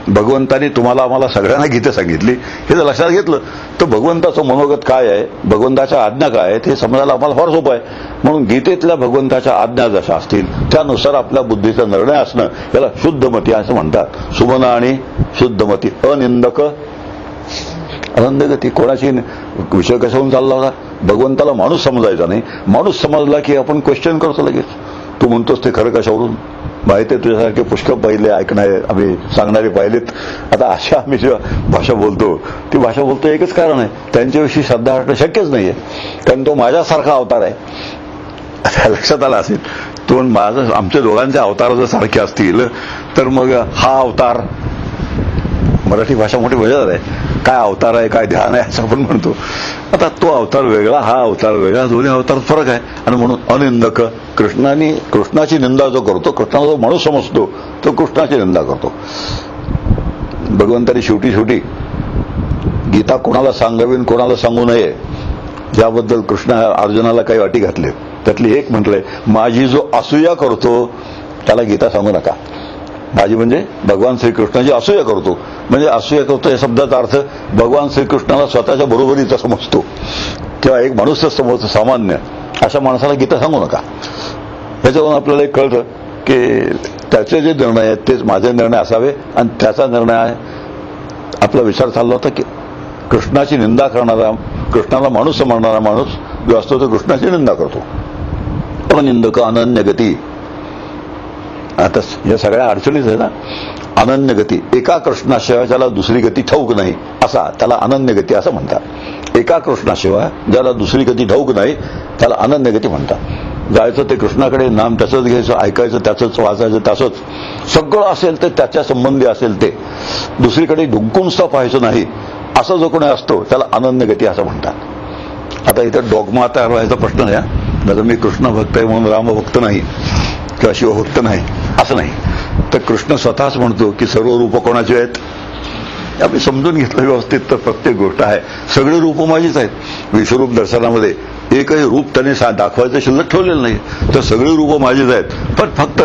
भगवंतानी तुम्हाला आम्हाला सगळ्यांना गीता सांगितली. हे जर लक्षात घेतलं तर भगवंताचं मनोगत काय आहे, भगवंताच्या आज्ञा काय आहेत हे समजायला आम्हाला फार सोपं आहे. म्हणून गीतेतल्या भगवंताच्या आज्ञा जशा असतील त्यानुसार आपल्या बुद्धीचा निर्णय असणं, याला शुद्धमती असं म्हणतात. सुमन आणि शुद्धमती, अनिंदक अनंदगती. कोणाची विषय कशाहून चालला होता? भगवंताला माणूस समजायचा नाही. माणूस समजला की आपण क्वेश्चन करतो लगेच, तू म्हणतोस ते खरं कशावरून? माहिती आहे तुझ्यासारखे पुष्कळ पहिले ऐकणारे आम्ही सांगणारे पाहिलेत. आता अशा आम्ही जेव्हा भाषा बोलतो ती भाषा बोलतो एकच कारण आहे, त्यांच्याविषयी श्रद्धा असणं शक्यच नाहीये, कारण तो माझ्यासारखा अवतार आहे. आता लक्षात आला असेल, तो माझं आमच्या दोघांच्या अवतार जर सारखे असतील तर मग हा अवतार, मराठी भाषा मोठी मजेदार आहे, काय अवतार आहे काय ध्यान आहे असं आपण म्हणतो. आता तो अवतार वेगळा, हा अवतार वेगळा, दोन्ही अवतारात फरक आहे. आणि म्हणून अनिंदक, कृष्णाची निंदा जो करतो, कृष्णाला जो माणूस समजतो तो कृष्णाची निंदा करतो. भगवंतानी शेवटी गीता कोणाला सांगावी कोणाला सांगू नये याबद्दल कृष्ण अर्जुनाला काही अटी घातले. त्यातली एक म्हटलंय, माझी जो असूया करतो त्याला गीता सांगू नका. माझी म्हणजे भगवान श्रीकृष्णाची असूया करतो, म्हणजे असूया करतो या शब्दाचा अर्थ भगवान श्रीकृष्णाला स्वतःच्या बरोबरीचा समजतो किंवा एक माणूसच समजतो सामान्य, अशा माणसाला गीता सांगू नका. याच्यावरून आपल्याला एक कळतं की त्याचे जे निर्णय आहेत तेच माझे निर्णय असावे. आणि त्याचा निर्णय आपला विचार चालला होता की कृष्णाची निंदा करणारा, कृष्णाला माणूस समजणारा माणूस जो असतो तो कृष्णाची निंदा करतो. अनिंदक अनन्य गती. आता या सगळ्या अडचणीच आहे ना. अनन्य गती, एका कृष्णाशिवाय ज्याला दुसरी गती ठाऊक नाही असा, त्याला अनन्य गती असं म्हणतात. एका कृष्णाशिवाय ज्याला दुसरी गती ठाऊक नाही त्याला अनन्य गती म्हणतात. जायचं ते कृष्णाकडे, नाम त्याचंच घ्यायचं, ऐकायचं त्याचंच, वाचायचं त्याचंच, सगळं असेल ते त्याच्या संबंधी असेल ते, दुसरीकडे डुंकून सुद्धा पाहायचं नाही, असं जो कोणी असतो त्याला अनन्य गती असं म्हणतात. आता इथं डॉगमा तयार व्हायचा प्रश्न नाही. जर मी कृष्ण भक्त आहे म्हणून रामभक्त नाही किंवा शिवभक्त नाही असं नाही. तर कृष्ण स्वतःच म्हणतो की सर्व रूप कोणाची आहेत, आम्ही समजून घेतलं व्यवस्थित तर प्रत्येक गोष्ट आहे, सगळे रूप माझीच आहेत. विश्वरूप दर्शनामध्ये एकही रूप त्याने दाखवायचं शिल्लक ठेवलेलं नाही. तर सगळी रूपं माझीच आहेत. पण फक्त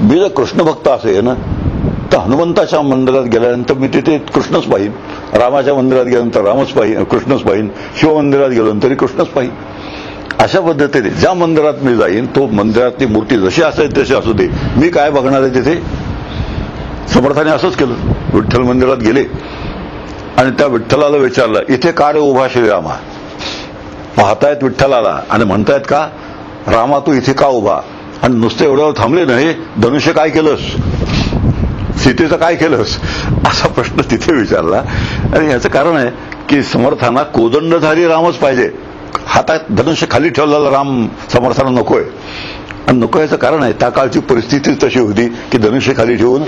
मी जर कृष्ण भक्त असेल तर हनुमंताच्या मंदिरात गेल्यानंतर मी तिथे कृष्णच पाहीन, रामाच्या मंदिरात गेल्यानंतर रामच पाहीन, कृष्णच पाहीन, शिव मंदिरात गेलो तरी कृष्णच पाहीन. अशा पद्धतीने ज्या मंदिरात मी जाईन तो मंदिरातली मूर्ती जशी असेल तशी असू दे, मी काय बघणार आहे तिथे. समर्थाने असंच केलं. विठ्ठल मंदिरात गेले आणि त्या विठ्ठलाला विचारलं, इथे का रे उभा श्रीरामा. पाहतायत विठ्ठलाला आणि म्हणतायत का रामा तू इथे का उभा. आणि नुसतं एवढ्यावर थांबले नाही, धनुष्य काय केलंस, सीतेचं काय केलंस, असा प्रश्न तिथे विचारला. आणि याचं कारण आहे की समर्थांना कोदंडधारी रामच पाहिजे. हातात धनुष्य खाली ठेवलेला राम समर्थांना नकोय. आणि नको याचं कारण आहे त्या काळची परिस्थितीच तशी होती की धनुष्य खाली ठेवून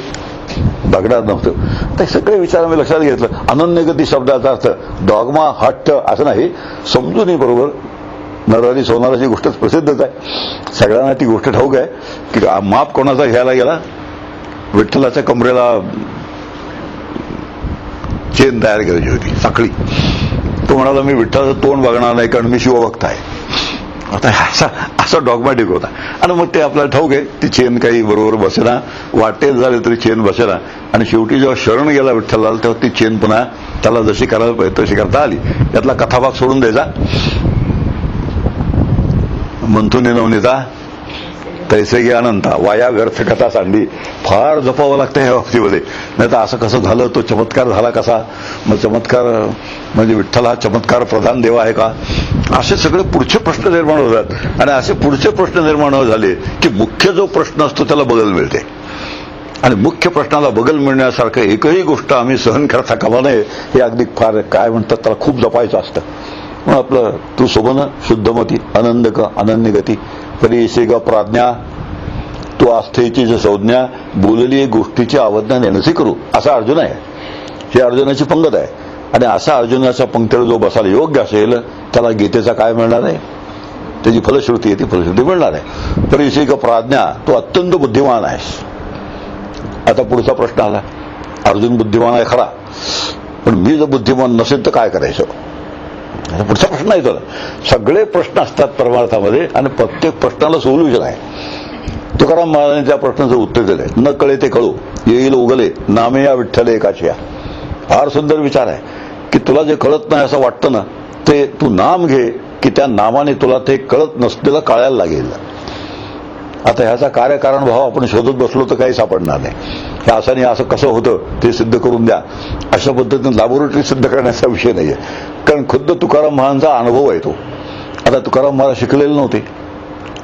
बघणार नव्हतं. तर सगळे विचार मी लक्षात घेतलं. अनन्यगती शब्दाचा अर्थ डॉगमा हट्ट असं नाही, समजून बरोबर. नरहरी सोनाराची गोष्टच प्रसिद्धच आहे, सगळ्यांना ती गोष्ट ठाऊक आहे की माप कोणाचा घ्यायला गेला. विठ्ठलाच्या कमरेला चेन तयार करायची होती, साखळी. तो म्हणाला मी विठ्ठलाचं तोंड बघणार नाही कारण मी शिवभक्त आहे. आता असा डॉगमॅटिक होता. आणि मग ते आपल्याला ठाऊक आहे ती चेन काही बरोबर बसेना, वाटेल झाले तरी चेन बसेना. आणि शेवटी जेव्हा शरण गेला विठ्ठलाला तेव्हा ती चेन पुन्हा त्याला जशी करायला पाहिजे तशी करता आली. यातला कथाभाग सोडून द्यायचा. मंथुनी नवनीता तैसे गे अनंता वाया व्यर्थ कथा सांडली. फार जपावं लागतं ह्या बाबतीमध्ये, नाही तर असं कसं झालं, तो चमत्कार झाला कसा, मग चमत्कार म्हणजे विठ्ठल हा चमत्कार प्रधान देव आहे का, असे सगळे पुढचे प्रश्न निर्माण होतात. आणि असे पुढचे प्रश्न निर्माण झाले की मुख्य जो प्रश्न असतो त्याला बगल मिळते. आणि मुख्य प्रश्नाला बगल मिळण्यासारखं एकही गोष्ट आम्ही सहन करता कामा नये. हे अगदी फार काय म्हणतात त्याला खूप जपायचं असतं. मग आपलं तू शोभन शुद्धमती आनंदक अनन्यगती परीसे ग प्राज्ञा तू आस्थेची जी संज्ञा बोलली गोष्टीची अवज्ञा नेणसी करू, असा अर्जुन आहे. ही अर्जुनाची पंगत आहे. आणि असा अर्जुनाच्या पंक्तीला जो बसायला योग्य असेल त्याला गीतेचा काय मिळणार आहे, त्याची फलश्रुती आहे, ती फलश्रुती मिळणार आहे. परीसे ग प्राज्ञा तू अत्यंत बुद्धिमान आहेस. आता पुढचा प्रश्न आला, अर्जुन बुद्धिमान आहे खरा, पण मी जर बुद्धिमान नसेल तर काय करायचं. पुढचा प्रश्न आहे. तर सगळे प्रश्न असतात परमार्थामध्ये आणि प्रत्येक प्रश्नाला सोल्युशन आहे. तुकाराम महाराजांनी त्या प्रश्नाचं उत्तर दिलंय. न कळे ते कळू येईल उगले नामे या विठ्ठल एकाशिया. फार सुंदर विचार आहे की तुला जे कळत नाही असं वाटतं ना, ते तू नाम घे की त्या नामाने तुला ते कळत नसलेलं कळायला लागेल. आता ह्याचा कार्यकारण भाव आपण शोधत बसलो तर काही सापडणार नाही. हे असं नाही, असं कसं होतं ते सिद्ध करून द्या, अशा पद्धतीने लॅबोरेटरी सिद्ध करण्याचा विषय नाहीये. कारण खुद्द तुकाराम महाराजांचा अनुभव आहे तो. आता तुकाराम महाराज शिकलेले नव्हते.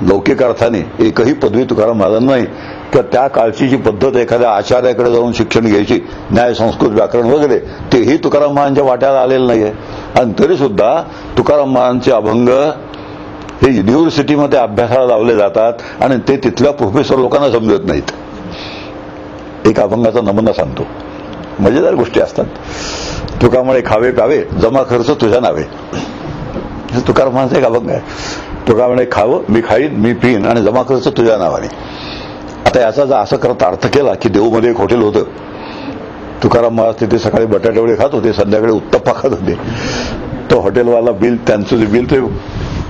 लौकिक अर्थाने एकही पदवी तुकाराम महाराजांना नाही. किंवा त्या काळची जी पद्धत एखाद्या आचार्याकडे जाऊन शिक्षण घ्यायची, न्याय संस्कृत व्याकरण वगैरे, तेही तुकाराम महाराजांच्या वाट्याला आलेलं नाहीये. आणि तरी सुद्धा तुकाराम महाराजांचे अभंग हे युनिव्हर्सिटीमध्ये अभ्यासाला लावले जातात आणि ते तिथल्या प्रोफेसर लोकांना समजत नाहीत. एक अभंगाचा नमुना सांगतो, मजेदार गोष्टी असतात. तुकामुळे खावे प्यावे जमा खर्च तुझ्या नावे. तुकाराम महाराजांचा एक अभंग आहे. तुकामुळे खावं मी खाईन मी पिईन आणि जमा खर्च तुझ्या नावाने. आता याचा जर असं करत अर्थ केला की देऊमध्ये एक हॉटेल होतं, तुकाराम महाराज तिथे सकाळी बटाटे वडे खात होते, संध्याकाळी उत्तप्पा खात होते. तो हॉटेलवाला बिल त्यांचं जे बिल ते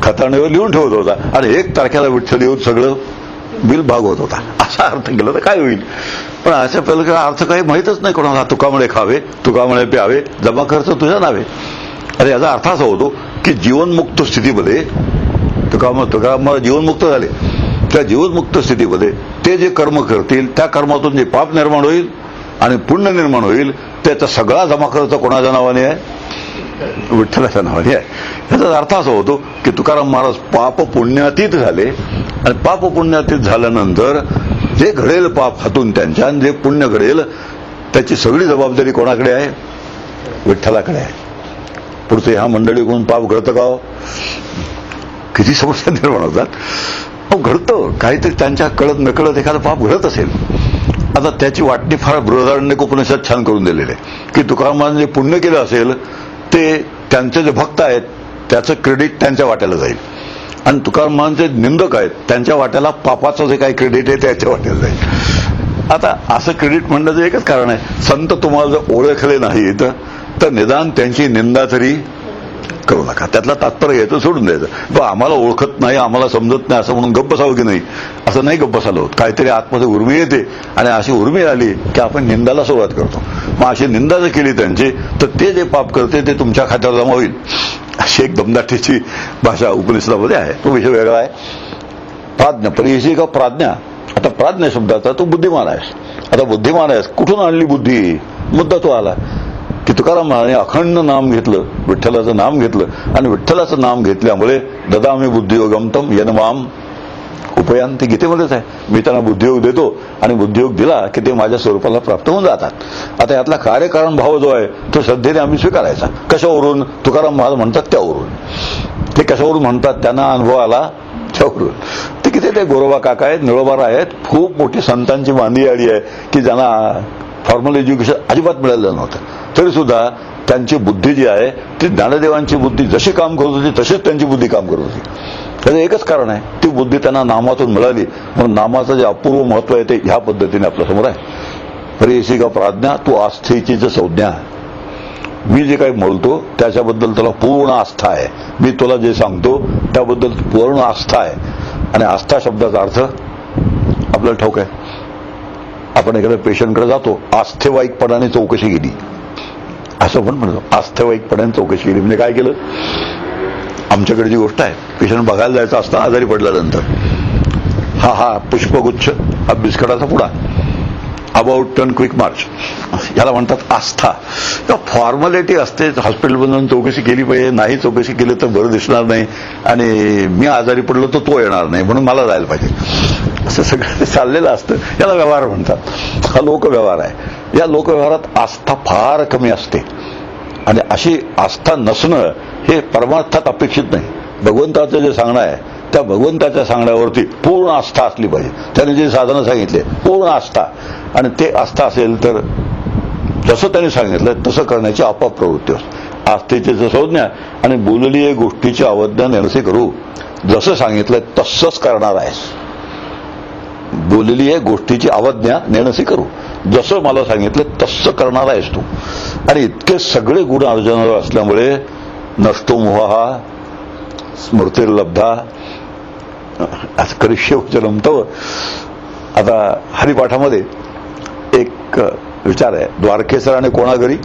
खताणीवर लिहून ठेवत होता आणि 1 तारखेला विठ्ठल येऊन सगळं बिल भागवत होता. असा अर्थ केला तर काय होईल. पण अशा पहिला अर्थ काही माहीतच नाही कोणाला. तुकामुळे खावे तुकामुळे प्यावे जमा खर्च तुझ्या नावे. अरे याचा अर्थ असा होतो की जीवनमुक्त स्थितीमध्ये तुकाराम जीवनमुक्त झाले. त्या जीवनमुक्त स्थितीमध्ये ते जे कर्म करतील त्या कर्मातून जे पाप निर्माण होईल आणि पुण्य निर्माण होईल त्याचा सगळा जमा खर्च कोणाच्या नावाने आहे, विठ्ठलाच्या नावाने आहे. याचा अर्थ असा होतो की तुकाराम महाराज पाप पुण्यातीत झाले आणि पाप पुण्यातीत झाल्यानंतर जे घडेल पाप हातून त्यांच्या जे पुण्य घडेल त्याची सगळी जबाबदारी कोणाकडे आहे, विठ्ठलाकडे आहे. पुढचे ह्या मंडळीकडून पाप घडतं का, किती समस्या निर्माण होतात. घडतं काहीतरी त्यांच्या कळत नकळत एखादं पाप घडत असेल. आता त्याची वाटणी फार बृहदारण्यक उपनिषद छान करून दिलेले आहे की तुकाराम महाराजांनी जे पुण्य केलं असेल ते त्यांचे जे भक्त आहेत त्याचं क्रेडिट त्यांच्या वाट्याला जाईल आणि तुकाराम महाराजांचे निंदक आहेत त्यांच्या वाट्याला पापाचं जे काही क्रेडिट आहे त्याच्या वाट्याला जाईल. आता असं क्रेडिट म्हणण्याचं एकच कारण आहे, संत तुम्हाला जर ओळखले नाहीत तर निदान त्यांची निंदा तरी करू नका. त्यातला तात्पर्य घ्यायचं, सोडून द्यायचं. आम्हाला ओळखत नाही, आम्हाला समजत नाही असं म्हणून गप्प बसावं की नाही, असं नाही गप्प बसायला होत. काहीतरी आतमध्ये उर्मी येते आणि अशी उर्मी आली की आपण निंदाला सुरुवात करतो. मग अशी निंदा जर केली त्यांची, तर ते जे पाप करते ते तुमच्या खात्यावर जमा होईल. अशी एक दमदाटीची भाषा उपनिषदामध्ये आहे. तो विषय वेगळा आहे. प्राज्ञा, परियशी का प्राज्ञा. आता प्राज्ञा शब्दाचा तू बुद्धिमान आहेस. आता बुद्धिमान आहेस, कुठून आणली बुद्धी? मुद्दा तो आला की तुकाराम महाराजांनी अखंड नाम घेतलं, विठ्ठलाचं नाम घेतलं आणि विठ्ठलाचं नाम घेतल्यामुळे ददामी बुद्धियोगम तम यनमाम उपयान. ते गीतेमध्येच आहे. मी त्यांना बुद्धियोग देतो आणि बुद्धियोग दिला की ते माझ्या स्वरूपाला प्राप्त होऊन जातात. आता यातला कार्यकारण भाव जो आहे तो श्रद्धेने आम्ही स्वीकारायचा. कशावरून? तुकाराम महाराज म्हणतात त्यावरून. ते कशावरून म्हणतात? त्यांना अनुभव आला त्यावरून. ते किती ते गोरोबा काका आहेत, निळोबारा आहेत, खूप मोठी संतांची मांदी आली आहे की ज्यांना फॉर्मल एज्युकेशन अजिबात मिळालेलं नव्हतं, तरी सुद्धा त्यांची बुद्धी जी आहे ती ज्ञानदेवांची बुद्धी जशी काम करत होती तशीच त्यांची बुद्धी काम करत होती. त्याचं एकच कारण आहे, ती बुद्धी त्यांना नामातून मिळाली. म्हणून नामाचं जे अपूर्व महत्व आहे ते ह्या पद्धतीने आपल्यासमोर आहे. परियशी का प्राज्ञा तू आस्थेची संज्ञा. मी जे काही बोलतो त्याच्याबद्दल तुला पूर्ण आस्था आहे. मी तुला जे सांगतो त्याबद्दल पूर्ण आस्था आहे. आणि आस्था शब्दाचा अर्थ आपल्याला ठाऊक आहे. आपण एखाद्या पेशंटकडे जातो, आस्थेवाईकपणाने चौकशी केली असं पण म्हणतो. आस्थेवाईकपणाने चौकशी केली म्हणजे काय केलं? आमच्याकडची गोष्ट आहे, पेशंट बघायला जायचं असतं आजारी पडल्यानंतर, हा पुष्पगुच्छ, हा बिस्कटाचा पुडा, अबाउट टन क्विक मार्च, याला म्हणतात आस्था. फॉर्मॅलिटी असते. हॉस्पिटलमधून चौकशी केली पाहिजे, नाही चौकशी केली तर बरं दिसणार नाही आणि मी आजारी पडलो तर तो येणार नाही म्हणून मला जायला पाहिजे, असं सगळं चाललेलं असतं. याला व्यवहार म्हणतात. हा लोकव्यवहार आहे. या लोकव्यवहारात आस्था फार कमी असते आणि अशी आस्था नसणं हे परमार्थात अपेक्षित नाही. भगवंताचं जे सांगणं आहे त्या भगवंताच्या सांगण्यावरती पूर्ण आस्था असली पाहिजे. त्याने जे साधनं सांगितले पूर्ण आस्था, आणि ते आस्था असेल तर जसं त्याने सांगितलं तसं करण्याची आपोआप प्रवृत्ती असते. आस्थेची संज्ञा आणि बोलली गोष्टीची अवज्ञा नेणसे करू. जसं सांगितलं तसंच करणार आहेस. बोलली गोष्टीची अवज्ञा नेणसे करू. जसं मला सांगितलं तसं करणार आहेस तू. आणि इतके सगळे गुण अर्जुनावर असल्यामुळे नष्टो मोहा स्मृतिर्लब्धा करिष्ये वचनं तव. आता हरिपाठामध्ये एक विचार आहे, द्वारकेसर आणि कोणा घरी?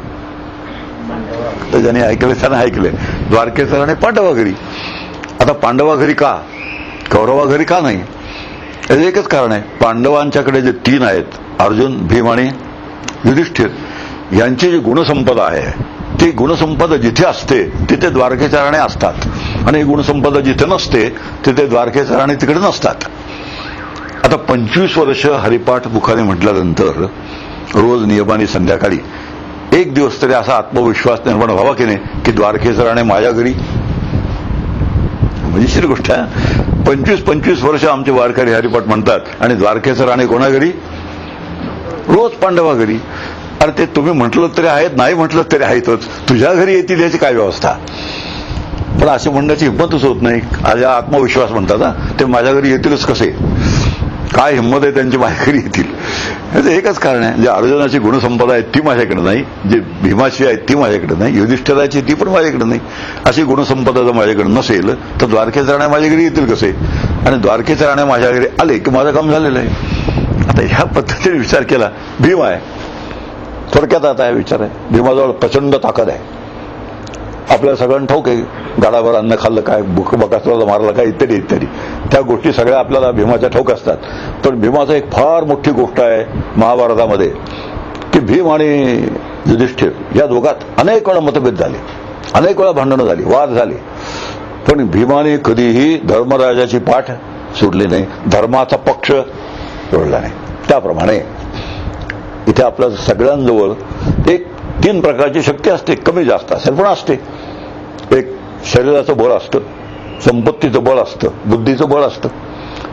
तर ज्याने ऐकले त्याने ऐकले. द्वारकेसर आणि पांडवा घरी. आता पांडवा घरी का, कौरवा घरी का नाही? याचं एकच कारण आहे. पांडवांच्याकडे जे 3 आहेत, अर्जुन, भीम आणि युधिष्ठिर, यांची जी गुणसंपदा आहे ती गुणसंपदा जिथे असते तिथे द्वारकेच्या राणे असतात आणि गुणसंपदा जिथे नसते तिथे द्वारकेच्या राणे तिकडे नसतात. आता 25 वर्ष हरिपाठ मुखाने म्हटल्यानंतर रोज नियमाने संध्याकाळी एक दिवस तरी असा आत्मविश्वास निर्माण व्हावा की नाही की द्वारकेच्या राणे माझ्या घरी. मजेशीर गोष्ट आहे. 25 वर्ष आमचे वारकरी हरिपाठ म्हणतात आणि द्वारकेचं राणे कोणा घरी? रोज पांडवा घरी. अरे ते तुम्ही म्हटलं तरी आहेत, नाही म्हटलं तरी आहेतच. तुझ्या घरी येतील याची काय व्यवस्था? पण असे म्हणण्याची हिंमतच होत नाही. आज आत्मविश्वास म्हणतात ना, ते माझ्या घरी येतीलच कसे? काय हिंमत आहे त्यांची माझ्या घरी येतील? याचं एकच कारण आहे, जे अर्जुनाची गुणसंपदा आहे ती माझ्याकडे नाही, जे भीमाची आहे ती माझ्याकडे नाही, युधिष्ठिराची ती पण माझ्याकडे नाही. अशी गुणसंपदा जर माझ्याकडे नसेल तर द्वारकेचे राणे माझ्या घरी येतील कसे? आणि द्वारकेचे राणे माझ्या घरी आले की माझं काम झालेलं आहे. आता ह्या पद्धतीने विचार केला. भीम आहे, थोडक्यात आता हा विचार आहे, भीमाजवळ प्रचंड ताकद आहे. आपल्या सगळ्यांना ठाऊक आहे, गाडाभर अन्न खाल्लं काय, भूक बकासुराला मारलं काय, इत्यादी इत्यादी. त्या गोष्टी सगळ्या आपल्याला भीमाच्या ठाऊक असतात. पण भीमाचं एक फार मोठी गोष्ट आहे महाभारतामध्ये की भीम आणि युधिष्ठिर या दोघात अनेक वेळा मतभेद झाले, अनेक वेळा भांडणं झाली, वाद झाले. पण भीमाने कधीही धर्मराजाची पाठ सोडली नाही, धर्माचा पक्ष सोडला नाही. त्याप्रमाणे इथे आपल्या सगळ्यांजवळ एक 3 प्रकारची शक्ती असते, कमी जास्त असेल पण असते. एक शरीराचं बळ असतं, संपत्तीचं बळ असतं, बुद्धीचं बळ असतं.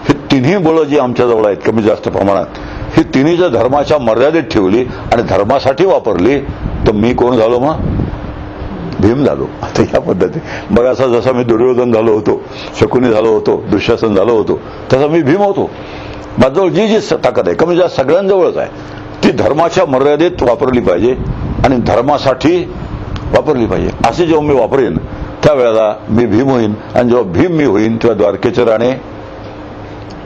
ही तिन्ही बळं जी आमच्याजवळ आहेत कमी जास्त प्रमाणात, ही तिन्ही जर धर्माच्या मर्यादेत ठेवली आणि धर्मासाठी वापरली तर मी कोण झालो? मग भीम झालो. आता या पद्धती बघा, असा जसा मी दुर्योधन झालो होतो, शकुनी झालो होतो, दुःशासन झालो होतो, तसा मी भीम होतो. माझ्याजवळ जी जी ताकद आहे कमी जास्त सगळ्यांजवळच आहे, ती धर्माच्या मर्यादेत वापरली पाहिजे आणि धर्मासाठी वापरली पाहिजे. असे जेव्हा मी वापरेन त्यावेळेला मी भीम होईन, आणि जेव्हा भीम मी होईन तेव्हा द्वारकेचे राणे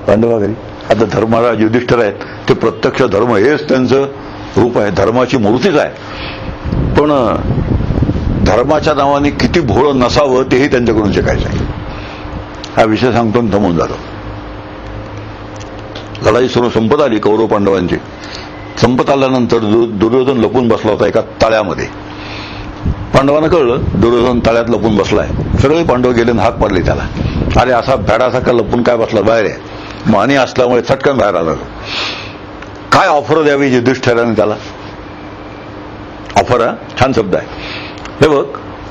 पांडवाघरी. आता धर्मराज युधिष्ठिर आहेत, ते प्रत्यक्ष धर्म हेच त्यांचं रूप आहे, धर्माची मूर्तीच आहे. पण धर्माच्या नावाने किती भोळं नसावं तेही त्यांच्याकडून शिकायचं आहे. हा विषय सांगतो आणि थांबून जातो. लढाई सुरू संपत आली कौरव पांडवांची. संपत आल्यानंतर दुर्योधन लपून बसला होता एका तळ्यामध्ये. पांडवांना कळलं दुर्योधन तळ्यात लपून बसलाय. सगळे पांडव गेले आणि हाक पाडले त्याला. अरे असा भॅडासारखा लपून काय बसला, बाहेर आहे. मानी असल्यामुळे चटकन बाहेर आला. काय ऑफर द्यावी युधिष्ठिराने त्याला. ऑफर, हा छान शब्द आहे. हे बघ,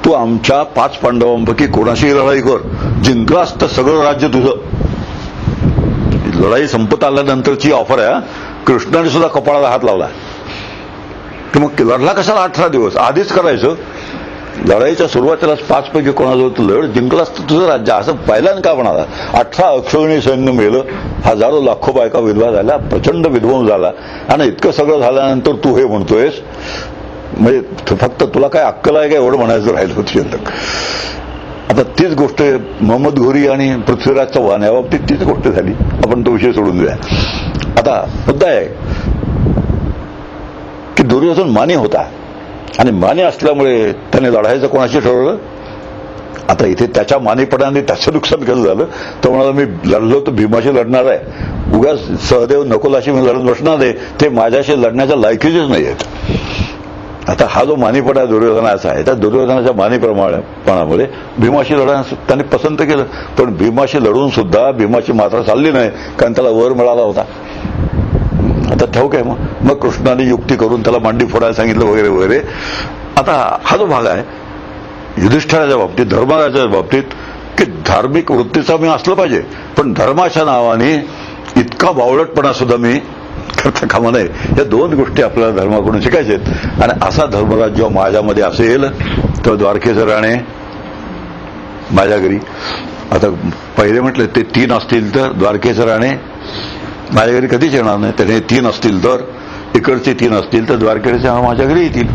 तू आमच्या 5 पांडवांपैकी कोणाशीही लढाई कर, जिंकलास तर सगळं राज्य तुझं. लढाई संपत आल्यानंतरची ऑफर आहे. कृष्णाने सुद्धा कपाळाला हात लावला की मग लढला कशाला 18 दिवस आधीच करायचं. लढाईच्या सुरुवातीलाच 5 पैकी कोणाजवळ तू लढ, जिंकलास तर तुझं राज्य. असं पहिल्यानं का म्हणाला. 18 अक्षोहिणी सैन्य मेलं, हजारो लाखो बायका विधवा झाल्या, प्रचंड विध्वंस झाला, आणि इतकं सगळं झाल्यानंतर तू हे म्हणतोयस. म्हणजे फक्त तुला काय अक्कल आहे का एवढं म्हणायचं राहिलं होतं शिल्लक. आता तीच गोष्ट मोहम्मद घोरी आणि पृथ्वीराज चव्हाण या बाबतीत तीच गोष्ट झाली. आपण तो विषय सोडून देऊया. आता मुद्दा आहे की दुर्योधन मानी होता, आणि मानी असल्यामुळे त्याने लढायचं कोणाशी ठरवलं. आता इथे त्याच्या मानेपणाने त्याचं नुकसान कसं झालं. तो म्हणाला मी लढलो तर भीमाशी लढणार आहे, उगाच सहदेव नकुलाशी मी लढत बसणार आहे, ते माझ्याशी लढण्याच्या लायकीचेच नाही आहेत. आता हा जो मानीपणा दुर्योधनाचा आहे, त्या दुर्योधनाच्या मानीपणामुळे भीमाशी लढण्यास त्याने पसंत केलं. पण भीमाशी लढून सुद्धा भीमाची मात्रा चालली नाही, कारण त्याला वर मिळाला होता. आता ठाऊक आहे. मग कृष्णाने युक्ती करून त्याला मांडी फोडायला सांगितलं वगैरे वगैरे. आता हा जो भाग आहे युधिष्ठिराच्या बाबतीत, धर्मराजाच्या बाबतीत, की धार्मिक वृत्तीचा मी असलं पाहिजे, पण धर्माच्या नावाने इतका बावळटपणा सुद्धा मी करता कामा नये. या 2 गोष्टी आपल्याला धर्माकडून शिकायच्या आहेत. आणि असा धर्मराज जेव्हा माझ्यामध्ये असेल तर द्वारकेचे राणे माझ्या घरी. आता पहिले म्हटलं ते 3 असतील तर द्वारकेचे राणे माझ्या घरी कधीच येणार नाही. त्याने 3 असतील तर, इकडचे 3 असतील तर द्वारकेचे माझ्या घरी येतील.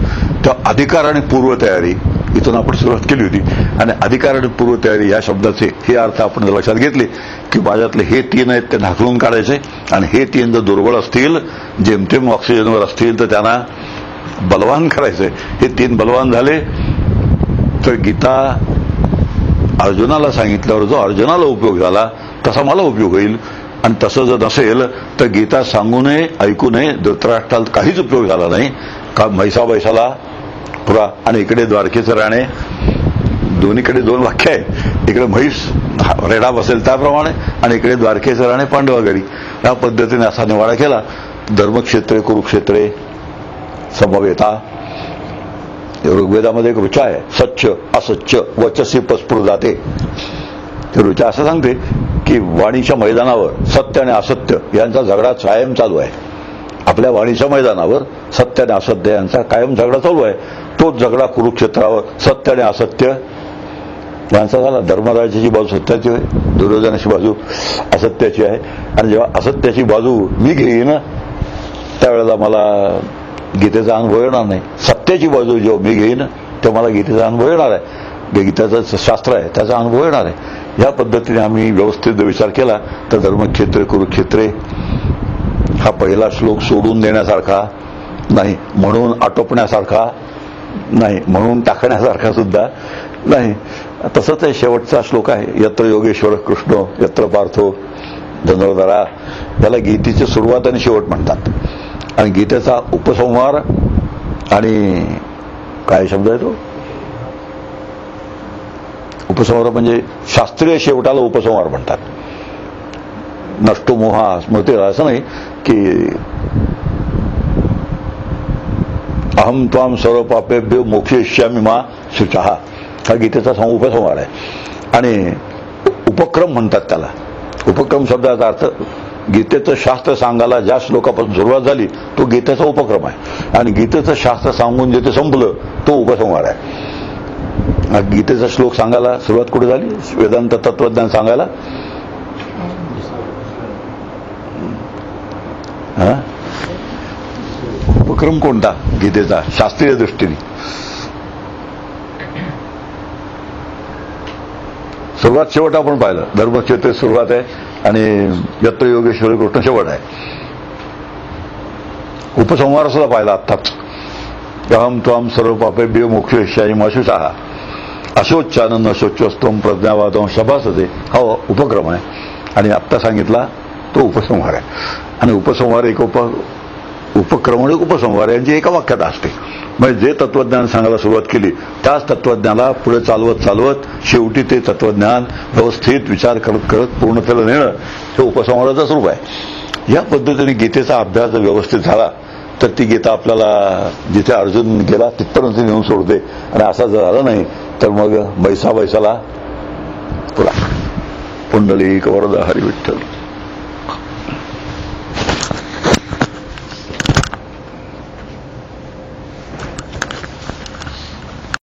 तर अधिकार आणि पूर्वतयारी इथून आपण सुरुवात केली होती. आणि अधिकार आणि पूर्वतयारी या शब्दाचे हे अर्थ आपण लक्षात घेतले की माझ्यातले हे 3 आहेत ते ढाकलून काढायचे, आणि हे 3 जर दुर्बळ असतील, जेमतेम ऑक्सिजनवर असतील, तर त्यांना बलवान करायचंय. हे 3 बलवान झाले तर गीता अर्जुनाला सांगितल्यावर जो अर्जुनाला उपयोग झाला तसा मला उपयोग होईल. आणि तसं जर नसेल तर गीता सांगू नये, ऐकू नये, धृतराष्ट्राला काहीच उपयोग झाला नाही. का म्हैसा बैसाला पुरा, आणि इकडे द्वारकेचे राणे, दोन्हीकडे 2 वाक्य आहे. इकडे म्हैस रेडा बसेल त्याप्रमाणे, आणि इकडे द्वारकेचे राणे पांडवा घरी. या पद्धतीने असा निवाडा केला. धर्मक्षेत्रे कुरुक्षेत्रे समवेता. ऋग्वेदामध्ये एक ऋचा आहे, सच्च असच्च वचसी पस्फुर जाते. ते ऋचा असं सांगते की वाणीच्या मैदानावर सत्य आणि असत्य यांचा झगडा कायम चालू आहे. आपल्या वाणीच्या मैदानावर सत्य आणि असत्य यांचा कायम झगडा चालू आहे. तोच झगडा कुरुक्षेत्रावर सत्य आणि असत्य यांचा झाला. धर्मराजाची बाजू सत्याची आहे, दुर्योधनाची बाजू असत्याची आहे. आणि जेव्हा असत्याची बाजू मी घेईन त्यावेळेला मला गीतेचा अनुभव येणार नाही. सत्याची बाजू जेव्हा मी घेईन तेव्हा मला गीतेचा अनुभव येणार आहे. गीतेचं शास्त्र आहे त्याचा अनुभव येणार आहे. या पद्धतीने आम्ही व्यवस्थित विचार केला तर धर्मक्षेत्रे कुरुक्षेत्रे हा पहिला श्लोक सोडून देण्यासारखा नाही, म्हणून आटोपण्यासारखा नाही, म्हणून टाकण्यासारखा सुद्धा नाही. तसंच आहे शेवटचा श्लोक आहे, यत्र योगेश्वर कृष्ण यत्र पार्थो धनुर्धरा. याला गीतेची सुरुवात आणि शेवट म्हणतात. आणि गीतेचा उपसंहार आणि काय शब्द आहे तो, उपसंहार म्हणजे शास्त्रीय शेवटाला उपसंहार म्हणतात. नष्टो मोहा स्मृती, असं नाही की अहम त्वाम सर्व पापेभ्यो मोक्षयिष्यामि मा शुचः. हा गीतेचा उपसंहार आहे. आणि उपक्रम म्हणतात त्याला. उपक्रम शब्दाचा अर्थ गीतेचं शास्त्र सांगायला ज्या श्लोकापासून सुरुवात झाली तो गीतेचा उपक्रम आहे. आणि गीतेचं शास्त्र सांगून जे ते संपलं तो उपसंहार आहे. गीतेचा श्लोक सांगायला सुरुवात कुठे झाली, वेदांत तत्वज्ञान सांगायला उपक्रम कोणता गीतेचा शास्त्रीय दृष्टीने. सुरुवात शेवट आपण पाहिलं. धर्मक्षेत्र सुरुवात आहे आणि यत्र योगेश्वरी कृष्ण शेवट आहे. उपसंहार सुद्धा पाहिला आत्ताच. अहम त्वाम सर्व पापेभ्यो मोक्षयिष्यामि मा शुचः अशोच्यानंद शोच्यस्तम प्रज्ञावादम शभासते हा उपक्रम आहे. आणि आत्ता सांगितला तो उपसंहार आहे. आणि उपसंहार एक उपक्रम आणि उपसंहार यांची एका वाक्यात असते. म्हणजे जे तत्वज्ञान सांगायला सुरुवात केली त्याच तत्वज्ञानाला पुढे चालवत शेवटी ते तत्वज्ञान व्यवस्थित विचार करत करत पूर्णतेला नेणं हे उपसंहाराचं स्वरूप आहे. या पद्धतीने गीतेचा अभ्यास जर व्यवस्थित झाला तर ती गीता आपल्याला जिथे अर्जुन गेला तिथपर्यंत नेऊन सोडते. आणि असं जर झालं नाही तर मग बैसाला पुरा पुंडलिक वरद हरी विठ्ठल.